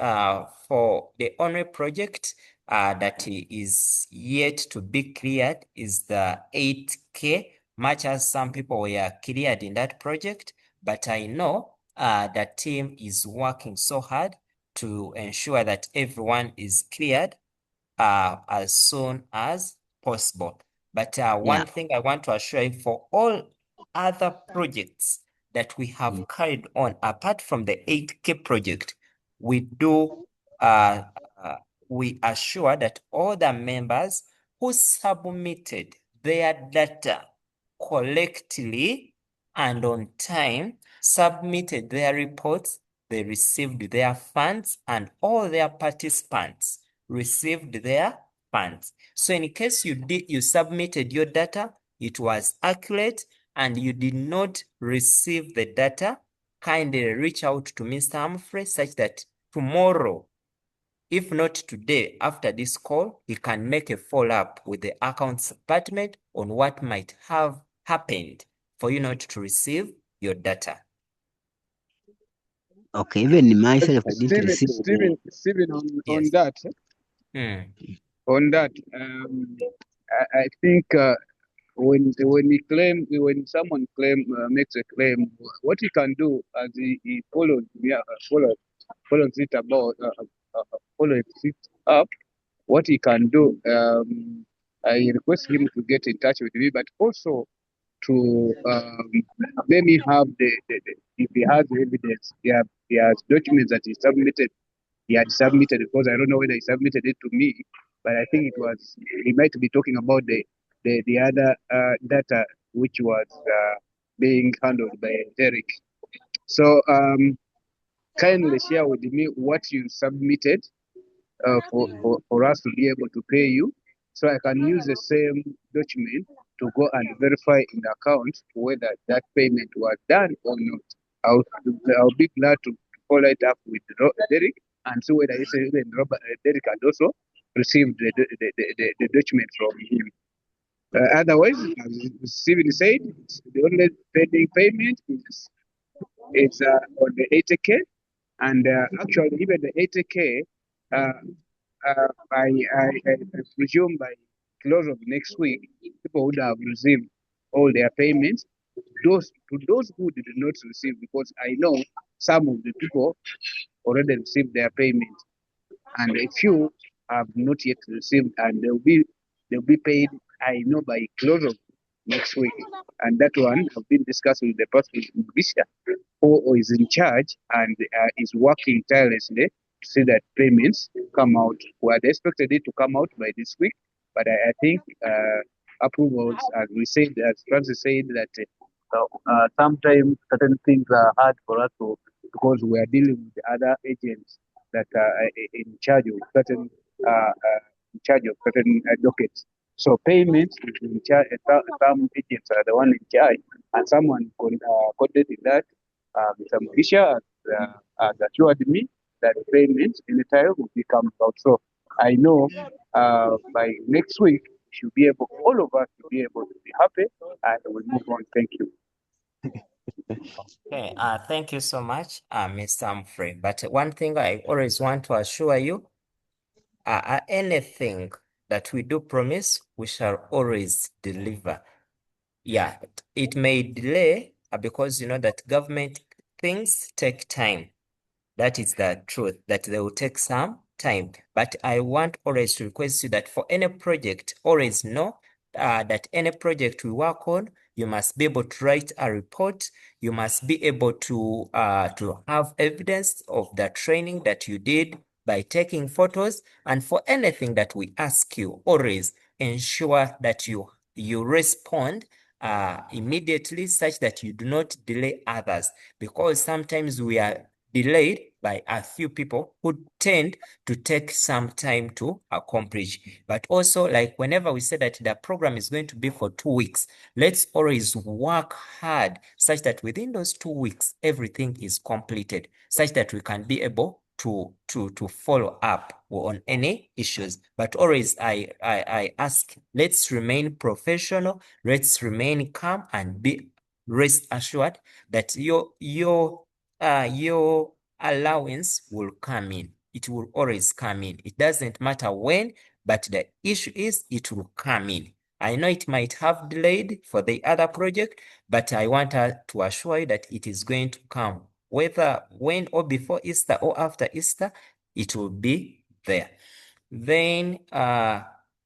for the only project that is yet to be cleared is the 8K, much as some people were cleared in that project. But I know the team is working so hard to ensure that everyone is cleared as soon as possible. But one thing I want to assure you, for all other projects that we have carried on, apart from the 8K project, we assure that all the members who submitted their data correctly and on time, submitted their reports, they received their funds, and all their participants received their funds. So in case you submitted your data, it was accurate, and you did not receive the data, kindly reach out to Mr. Humphrey such that tomorrow, if not today, after this call, he can make a follow-up with the accounts department on what might have happened for you not to receive your data. Okay, even myself, I didn't receive. Stephen, on Yes. that, I think when someone makes a claim, what he can do as he follows it about follows it up, what he can do, I request him to get in touch with me, but also to let me have the if he has evidence, he has documents that he had submitted, because I don't know whether he submitted it to me, but I think he might be talking about the other data which was being handled by Derek. So kindly share with me what you submitted for us to be able to pay you, so I can use the same document to go and verify in the account whether that payment was done or not. I'll be glad to follow it up with Derek and see whether even Derek had also received the document from him. Otherwise, as Steven said, the only pending payment is on the 80K, and actually even the 80K, I presume by close of next week, people would have received all their payments. To those who did not receive, because I know some of the people already received their payment, and a few have not yet received, and they'll be paid, I know, by close of next week. And that one have been discussed with the person in Bisha, who is in charge and is working tirelessly to see that payments come out. We had expected it to come out by this week, but I think approvals, as we said, as Francis said, that sometimes certain things are hard for us to, because we are dealing with other agents that are in charge of certain dockets. So payments is in charge. Some agents are the one in charge, and someone coordinating that. Mr. Marisha has assured me that payments anytime will be coming out. So I know by next week should be able, all of us should be able to be happy, and we'll move on. Thank you. Okay, thank you so much, Mr. Humphrey. But one thing I always want to assure you, anything that we do promise, we shall always deliver. Yeah, it may delay because you know that government things take time. That is the truth, that they will take some time. But I want always to request you that for any project, always know that any project we work on, you must be able to write a report. You must be able to have evidence of the training that you did by taking photos. And for anything that we ask you, always ensure that you respond immediately, such that you do not delay others, because sometimes we are delayed by a few people who tend to take some time to accomplish. But also, like whenever we say that the program is going to be for 2 weeks, let's always work hard such that within those 2 weeks, everything is completed, such that we can be able to follow up on any issues. But always I ask, let's remain professional, let's remain calm, and be rest assured that your allowance will come in. It will always come in. It doesn't matter when, but the issue is it will come in. I know it might have delayed for the other project, but I want to assure you that it is going to come. Whether when or before Easter or after Easter, it will be there. Then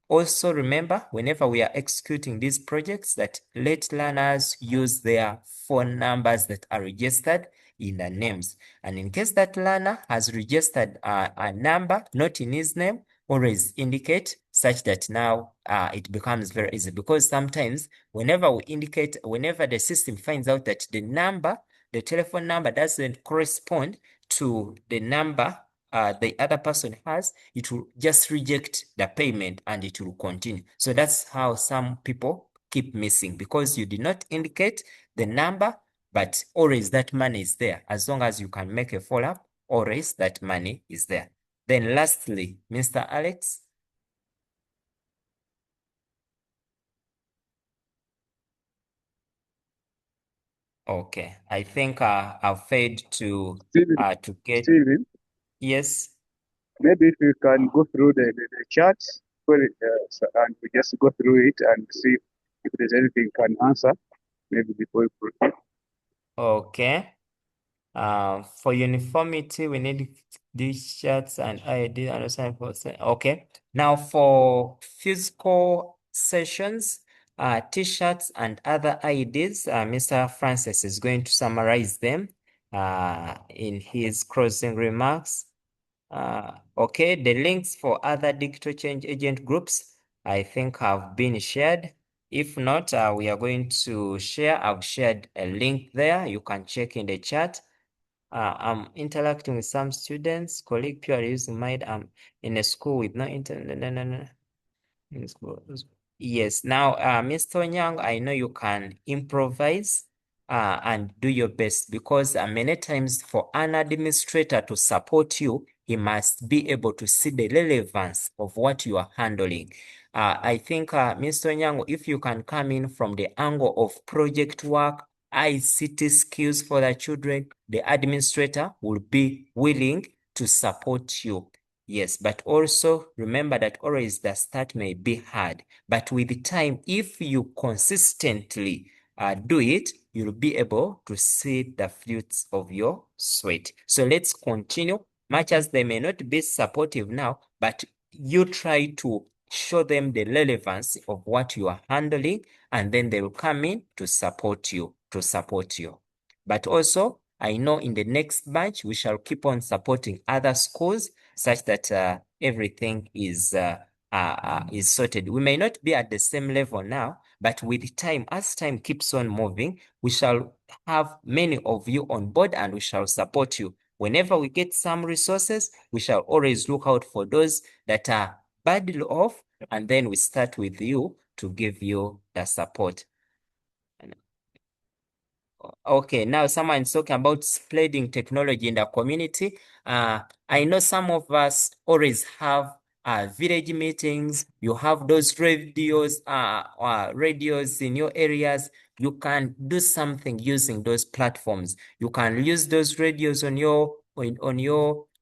also remember, whenever we are executing these projects, that let learners use their phone numbers that are registered in the names. And in case that learner has registered a number not in his name, always indicate, such that now it becomes very easy, because sometimes whenever the system finds out that the telephone number doesn't correspond to the number the other person has, it will just reject the payment and it will continue. So that's how some people keep missing, because you did not indicate the number, but always that money is there. As long as you can make a follow-up, always that money is there. Then lastly, Mr. Alex. Okay, I think I've failed to get. Steven, Yes. maybe if you can go through the charts, and we just go through it and see if there's anything you can answer, maybe before we proceed. Okay. For uniformity, we need these charts and ID understand for okay. Now for physical sessions, t-shirts and other IDs, Mr. Francis is going to summarize them in his closing remarks. Okay, the links for other digital change agent groups, I think, have been shared. If not, we are going to share. I've shared a link there. You can check in the chat. I'm interacting with some students, colleague purely using Mind. I'm in a school with no internet. No. In school. Yes. Now, Mr. Nyang, I know you can improvise. and do your best, because many times for an administrator to support you, he must be able to see the relevance of what you are handling. I think, Mr. Nyango, if you can come in from the angle of project work, ICT skills for the children, the administrator will be willing to support you. Yes, but also remember that always the start may be hard, but with the time, if you consistently do it, you'll be able to see the fruits of your sweat. So let's continue. Much as they may not be supportive now, but you try to show them the relevance of what you are handling, and then they will come in to support you, But also, I know in the next batch, we shall keep on supporting other schools such that everything is sorted. We may not be at the same level now, but with time, as time keeps on moving, we shall have many of you on board and we shall support you. Whenever we get some resources, we shall always look out for those that are badly off, and then we start with you to give you the support. Okay, now someone is talking about spreading technology in the community. I know some of us always have village meetings. You have those radios in your areas. You can do something using those platforms. You can use those radios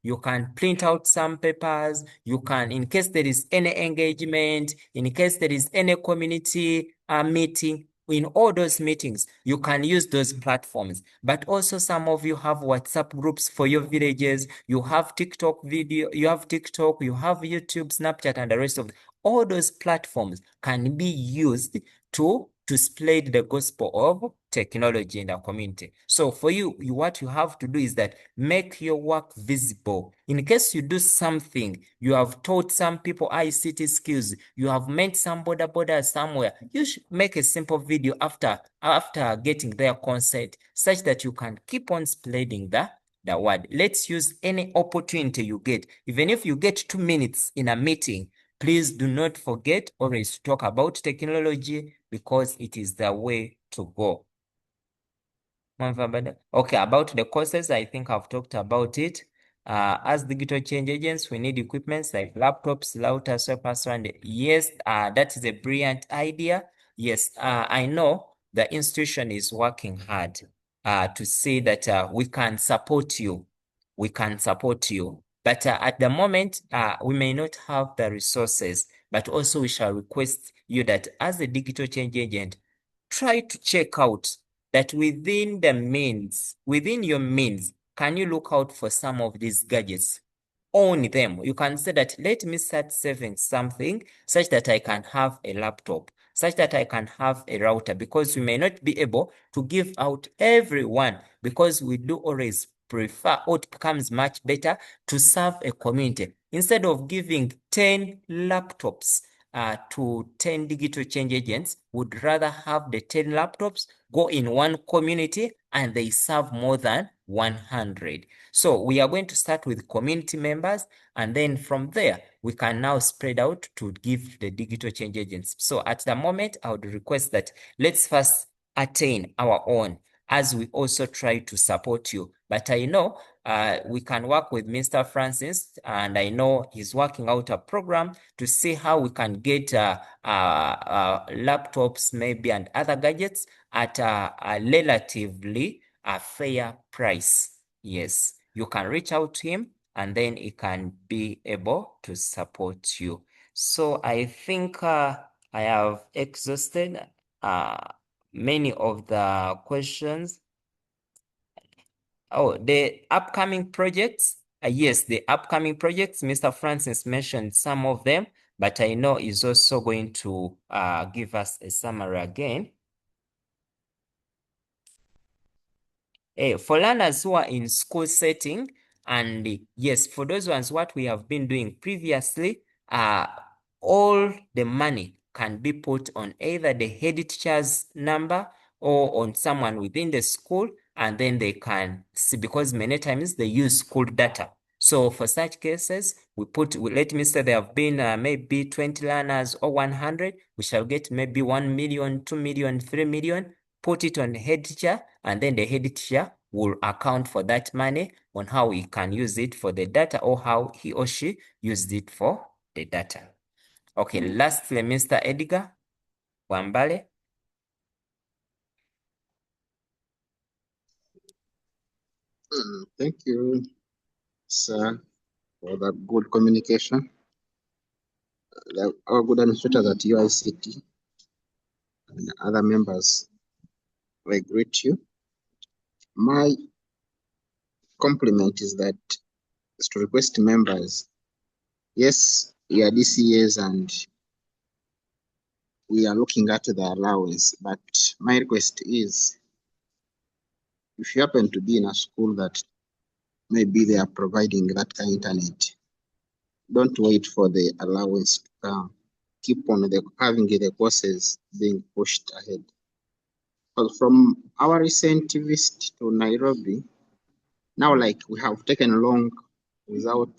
you can print out some papers. You can, in case there is any engagement, in case there is any community meeting, in all those meetings, you can use those platforms. But also some of you have WhatsApp groups for your villages. You have TikTok video, you have TikTok, you have YouTube, Snapchat, and the rest of them. All those platforms can be used to spread the gospel of technology in the community. So for you, what you have to do is that make your work visible. In case you do something, you have taught some people ICT skills, you have met some border somewhere, you should make a simple video after getting their consent, such that you can keep on spreading the word. Let's use any opportunity you get. Even if you get 2 minutes in a meeting, please do not forget always to talk about technology, because it is the way to go. Okay, about the courses, I think I've talked about it. As digital change agents, we need equipments like laptops, routers, servers, and yes, that is a brilliant idea. Yes, I know the institution is working hard to see that we can support you. But at the moment, we may not have the resources, but also we shall request you that as a digital change agent, try to check out that within your means, can you look out for some of these gadgets? Own them. You can say that, let me start saving something such that I can have a laptop, such that I can have a router, because we may not be able to give out everyone, because we do always prefer, or it becomes much better to serve a community. Instead of giving 10 laptops to 10 digital change agents, would rather have the 10 laptops go in one community and they serve more than 100. So we are going to start with community members, and then from there, we can now spread out to give the digital change agents. So at the moment, I would request that let's first attain our own, as we also try to support you. But I know we can work with Mr. Francis, and I know he's working out a program to see how we can get laptops maybe and other gadgets at a relatively fair price. Yes, you can reach out to him, and then he can be able to support you. So I think I have exhausted many of the questions. Oh, the upcoming projects. Yes, the upcoming projects, Mr. Francis mentioned some of them, but I know he's also going to give us a summary again. For learners who are in school setting, and yes, for those ones, what we have been doing previously, all the money can be put on either the head teacher's number or on someone within the school, and then they can see, because many times they use school data. So for such cases, let me say there have been maybe 20 learners or 100, we shall get maybe 1 million, 2 million, 3 million put it on the head teacher, and then the head teacher will account for that money on how he can use it for the data or how he or she used it for the data. Okay, lastly, Mr. Edgar Wambale. Thank you, sir, for the good communication. Our good administrators at UICT and other members, I greet you. My compliment is that is to request members, yes, we are DCAs and we are looking at the allowance, but my request is if you happen to be in a school that maybe they are providing that kind of internet, don't wait for the allowance to come. Keep on having the courses being pushed ahead. But from our recent visit to Nairobi, now like we have taken long without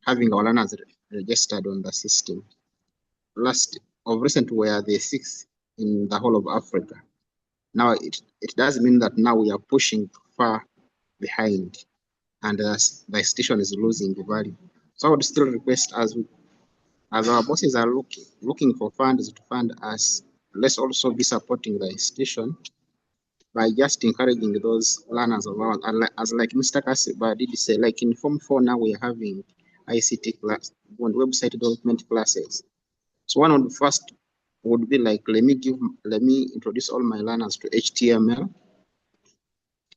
having our learners registered on the system. Last of recent were the 6th in the whole of Africa. Now it does mean that now we are pushing far behind and the station is losing value. So I would still request as our bosses are looking for funds to fund us, let's also be supporting the institution by just encouraging those learners of ours. As like Mr. Kasiba did say, like in Form 4 now we are having ICT class and website development classes. So one of the first would be like, let me introduce all my learners to HTML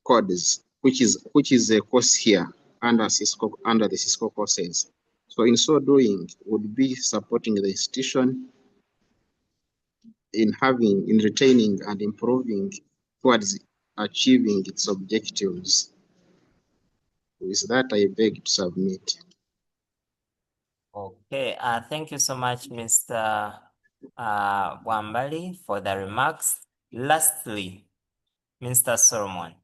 codes, which is a course here under the Cisco courses. So in so doing, would be supporting the institution in retaining and improving towards achieving its objectives. With that, I beg to submit. Okay, thank you so much, Mr. Wambali, for the remarks. Lastly, Mr. Solomon.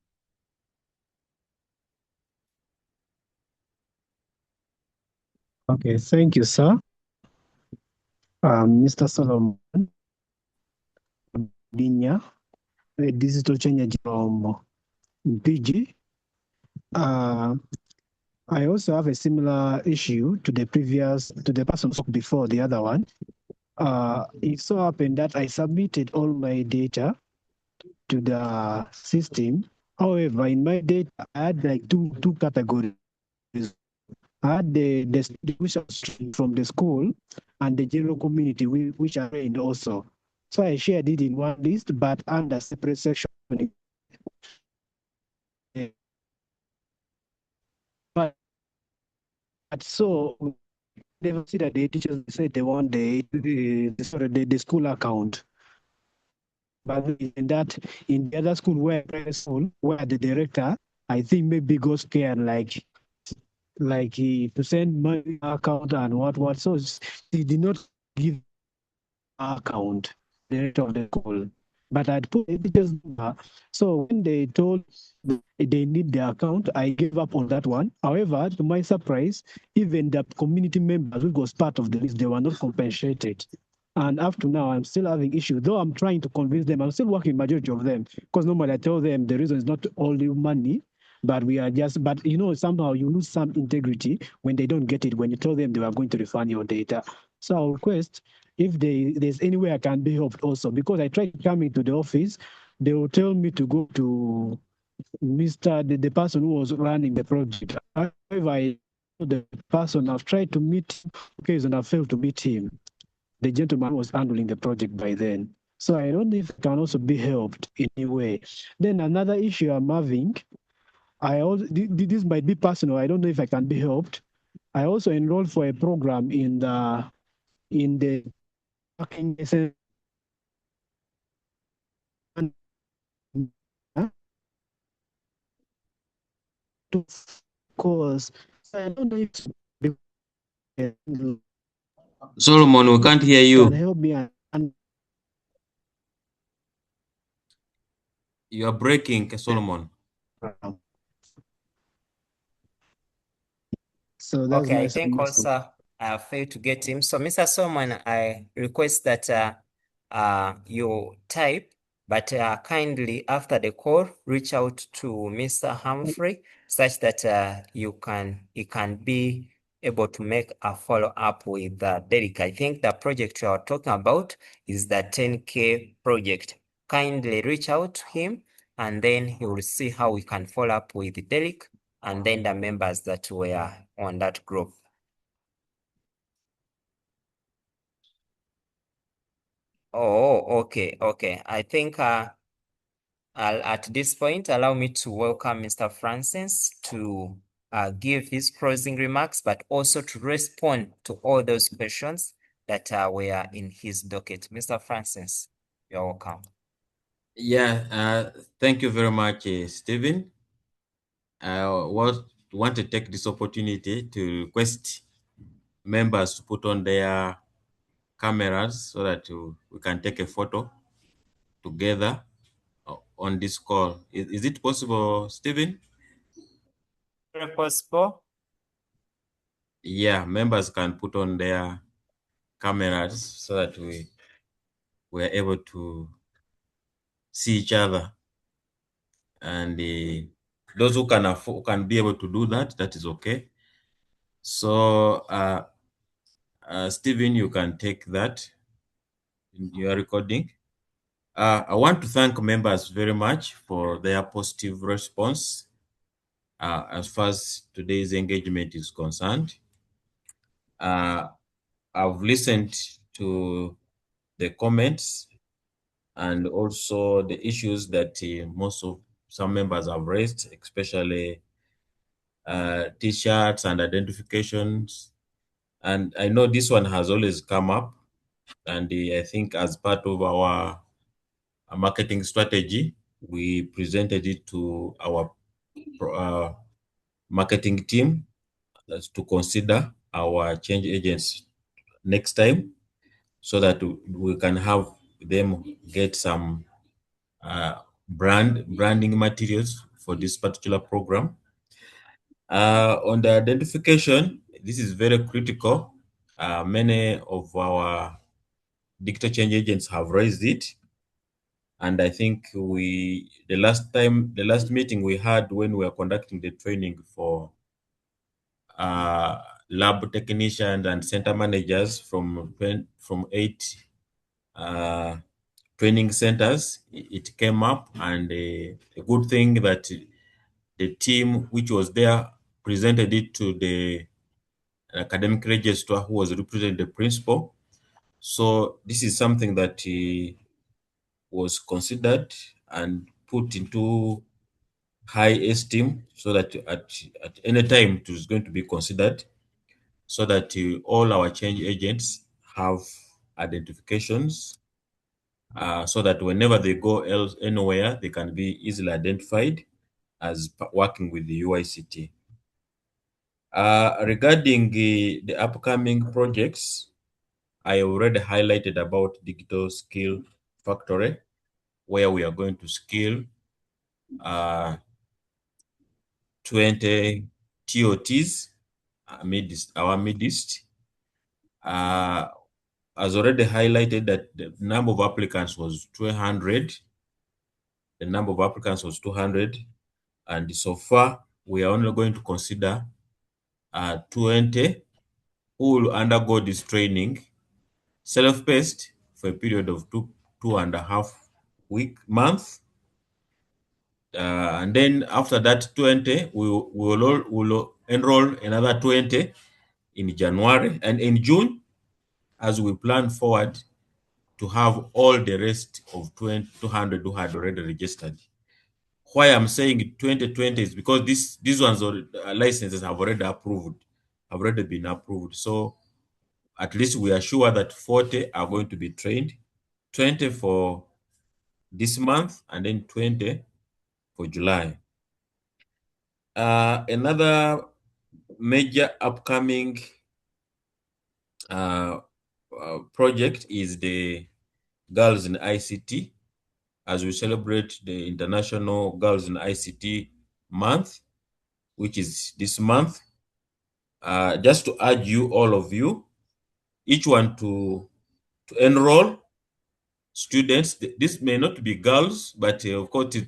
Okay, thank you, sir. Mr. Solomon Dinya, a digital change from PG. I also have a similar issue to the person before the other one. It so happened that I submitted all my data to the system. However, in my data, I had like two categories. I had the from the school and the general community, which are trained also. So I shared it in one list, but under separate section. But so they see that the teachers said they want the school account. But in the other school where the director, I think maybe got scared like to send money account and what. So he did not give account the rate of the school. But I'd put the teacher's number. So when they told they need the account, I gave up on that one. However, to my surprise, even the community members who was part of the list, they were not compensated. And up to now, I'm still having issues. Though I'm trying to convince them, I'm still working majority of them. Because normally I tell them the reason is not only money, but somehow you lose some integrity when they don't get it, when you tell them they are going to refund your data. So I'll request if there's any way I can be helped also, because I tried coming to the office, they will tell me to go to the person who was running the project. However, the person I've tried to meet, and I failed to meet him. The gentleman was handling the project by then. So I don't know if I can also be helped in any way. Then another issue I'm having, this might be personal, I don't know if I can be helped. I also enrolled for a program in the course. I don't know if Solomon, we can't hear you. Can help me You are breaking, Solomon. So that's okay, I think also I failed to get him. So Mr. Solomon, I request that you type But kindly, after the call, reach out to Mr. Humphrey such that he can be able to make a follow-up with Derek. I think the project you are talking about is the 10K project. Kindly reach out to him, and then he will see how we can follow up with Derek and then the members that were on that group. Oh, okay. I think at this point, allow me to welcome Mr. Francis to give his closing remarks, but also to respond to all those questions that were in his docket. Mr. Francis, you're welcome. Yeah, thank you very much, Stephen. I want to take this opportunity to request members to put on their cameras so that we can take a photo together on this call. Is it possible, Stephen? Very possible. Yeah, members can put on their cameras so that we're able to see each other. And those who can be able to do that, that is okay. So, Stephen, you can take that in your recording. I want to thank members very much for their positive response as far as today's engagement is concerned. I've listened to the comments and also the issues that some members have raised, especially T-shirts and identifications. And I know this one has always come up, and I think as part of our marketing strategy, we presented it to our marketing team to consider our change agents next time, so that we can have them get some branding materials for this particular program. On the identification, this is very critical. Many of our digital change agents have raised it. And I think the last meeting we had when we were conducting the training for lab technicians and center managers from 8 training centers, it came up, and a good thing that the team which was there presented it to the academic registrar who was representing the principal. So this is something that was considered and put into high esteem, so that at any time it is going to be considered, so that all our change agents have identifications, so that whenever they go anywhere, they can be easily identified as working with the UICT. Regarding the upcoming projects, I already highlighted about Digital Skill Factory, where we are going to skill 20 TOTs, our midist. As already highlighted, that the number of applicants was 200. The number of applicants was 200, and so far we are only going to consider 20 who will undergo this training self-paced for a period of 2.5 months. And then after that 20, we will enroll another 20 in January and in June, as we plan forward to have all the rest of 200 who had already registered. Why I'm saying 2020 is because these ones licenses have already been approved. So at least we are sure that 40 are going to be trained, 20 for this month, and then 20 for July. Another major upcoming project is the Girls in ICT, as we celebrate the International Girls in ICT Month, which is this month. Just to urge you, all of you, each one to enroll students. This may not be girls, but of course,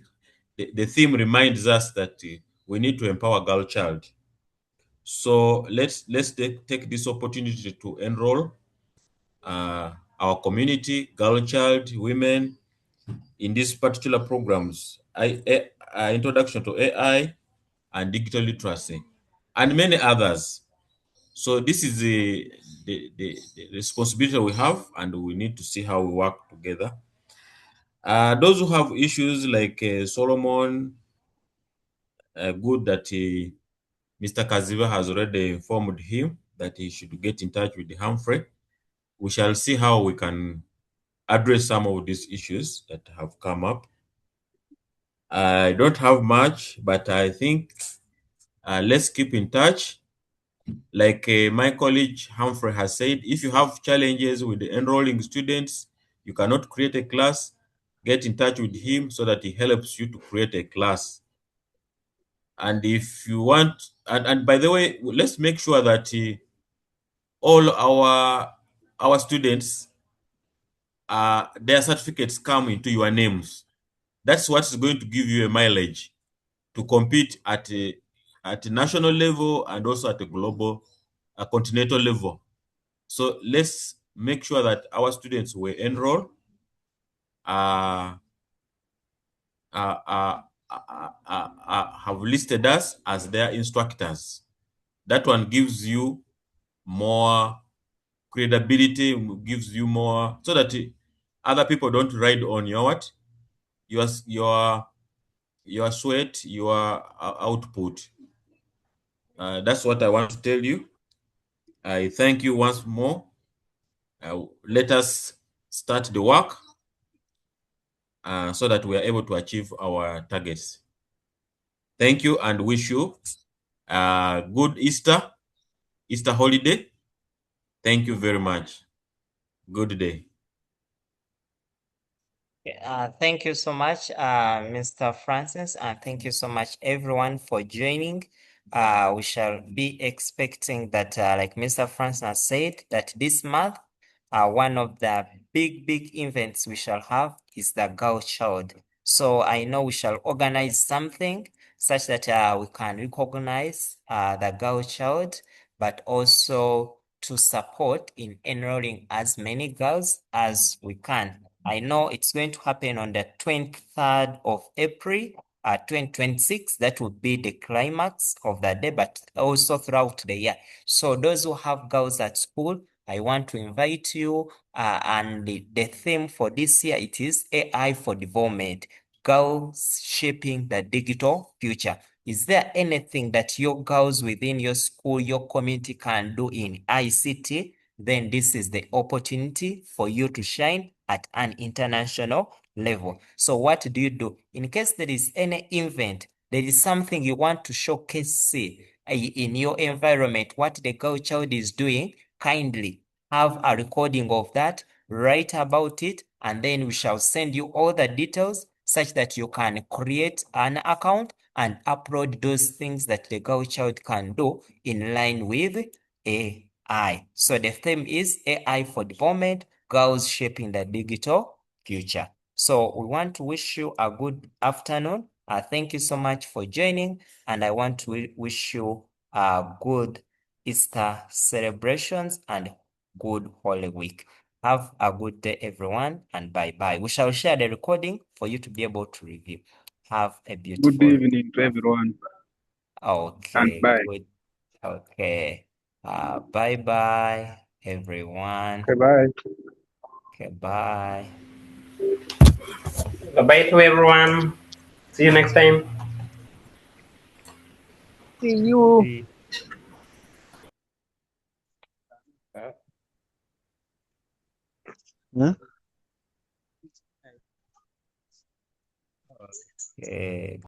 the theme reminds us that we need to empower girl child. So let's take this opportunity to enroll our community, girl child, women in these particular programs, introduction to AI and digital literacy, and many others. So this is the responsibility we have, and we need to see how we work together. Those who have issues like Solomon, good that Mr. Kaziva has already informed him that he should get in touch with Humphrey. We shall see how we can address some of these issues that have come up. I don't have much, but I think let's keep in touch. Like my colleague Humphrey has said, if you have challenges with enrolling students, you cannot create a class, get in touch with him so that he helps you to create a class. And if you want, and by the way, let's make sure that all our students, their certificates come into your names. That's what is going to give you a mileage to compete at a national level and also at a global, continental level. So let's make sure that our students will enroll, have listed us as their instructors. That one gives you more credibility, gives you more, so that other people don't ride on your what, your sweat, your output. That's what I want to tell you. I thank you once more. Let us start the work so that we are able to achieve our targets. Thank you, and wish you a good Easter holiday. Thank you very much. Good day. Thank you so much, Mr. Francis, and thank you so much, everyone, for joining. We shall be expecting that, like Mr. Francis said, that this month, one of the big events we shall have is the Girl Child. So I know we shall organize something such that we can recognize the Girl Child, but also to support in enrolling as many girls as we can. I know it's going to happen on the 23rd of April, 2026. That would be the climax of the day, but also throughout the year. So those who have girls at school, I want to invite you, and the theme for this year, it is AI for Development, Girls Shaping the Digital Future. Is there anything that your girls within your school, your community can do in ICT? Then this is the opportunity for you to shine at an international level. So what do you do? In case there is any event, there is something you want to showcase in your environment, what the Girl Child is doing, kindly have a recording of that, write about it, and then we shall send you all the details such that you can create an account and upload those things that the Girl Child can do in line with AI. So the theme is AI for Development, Girls Shaping the Digital Future. So we want to wish you a good afternoon. Thank you so much for joining, and I want to wish you a good Easter celebrations and good Holy Week. Have a good day, everyone, and bye-bye. We shall share the recording for you to be able to review. Have a beautiful Good evening to everyone. Okay, And bye. good. Okay. Bye-bye, everyone. Okay, bye. Okay, bye. Bye to everyone. See you next time. See you. Huh? Okay.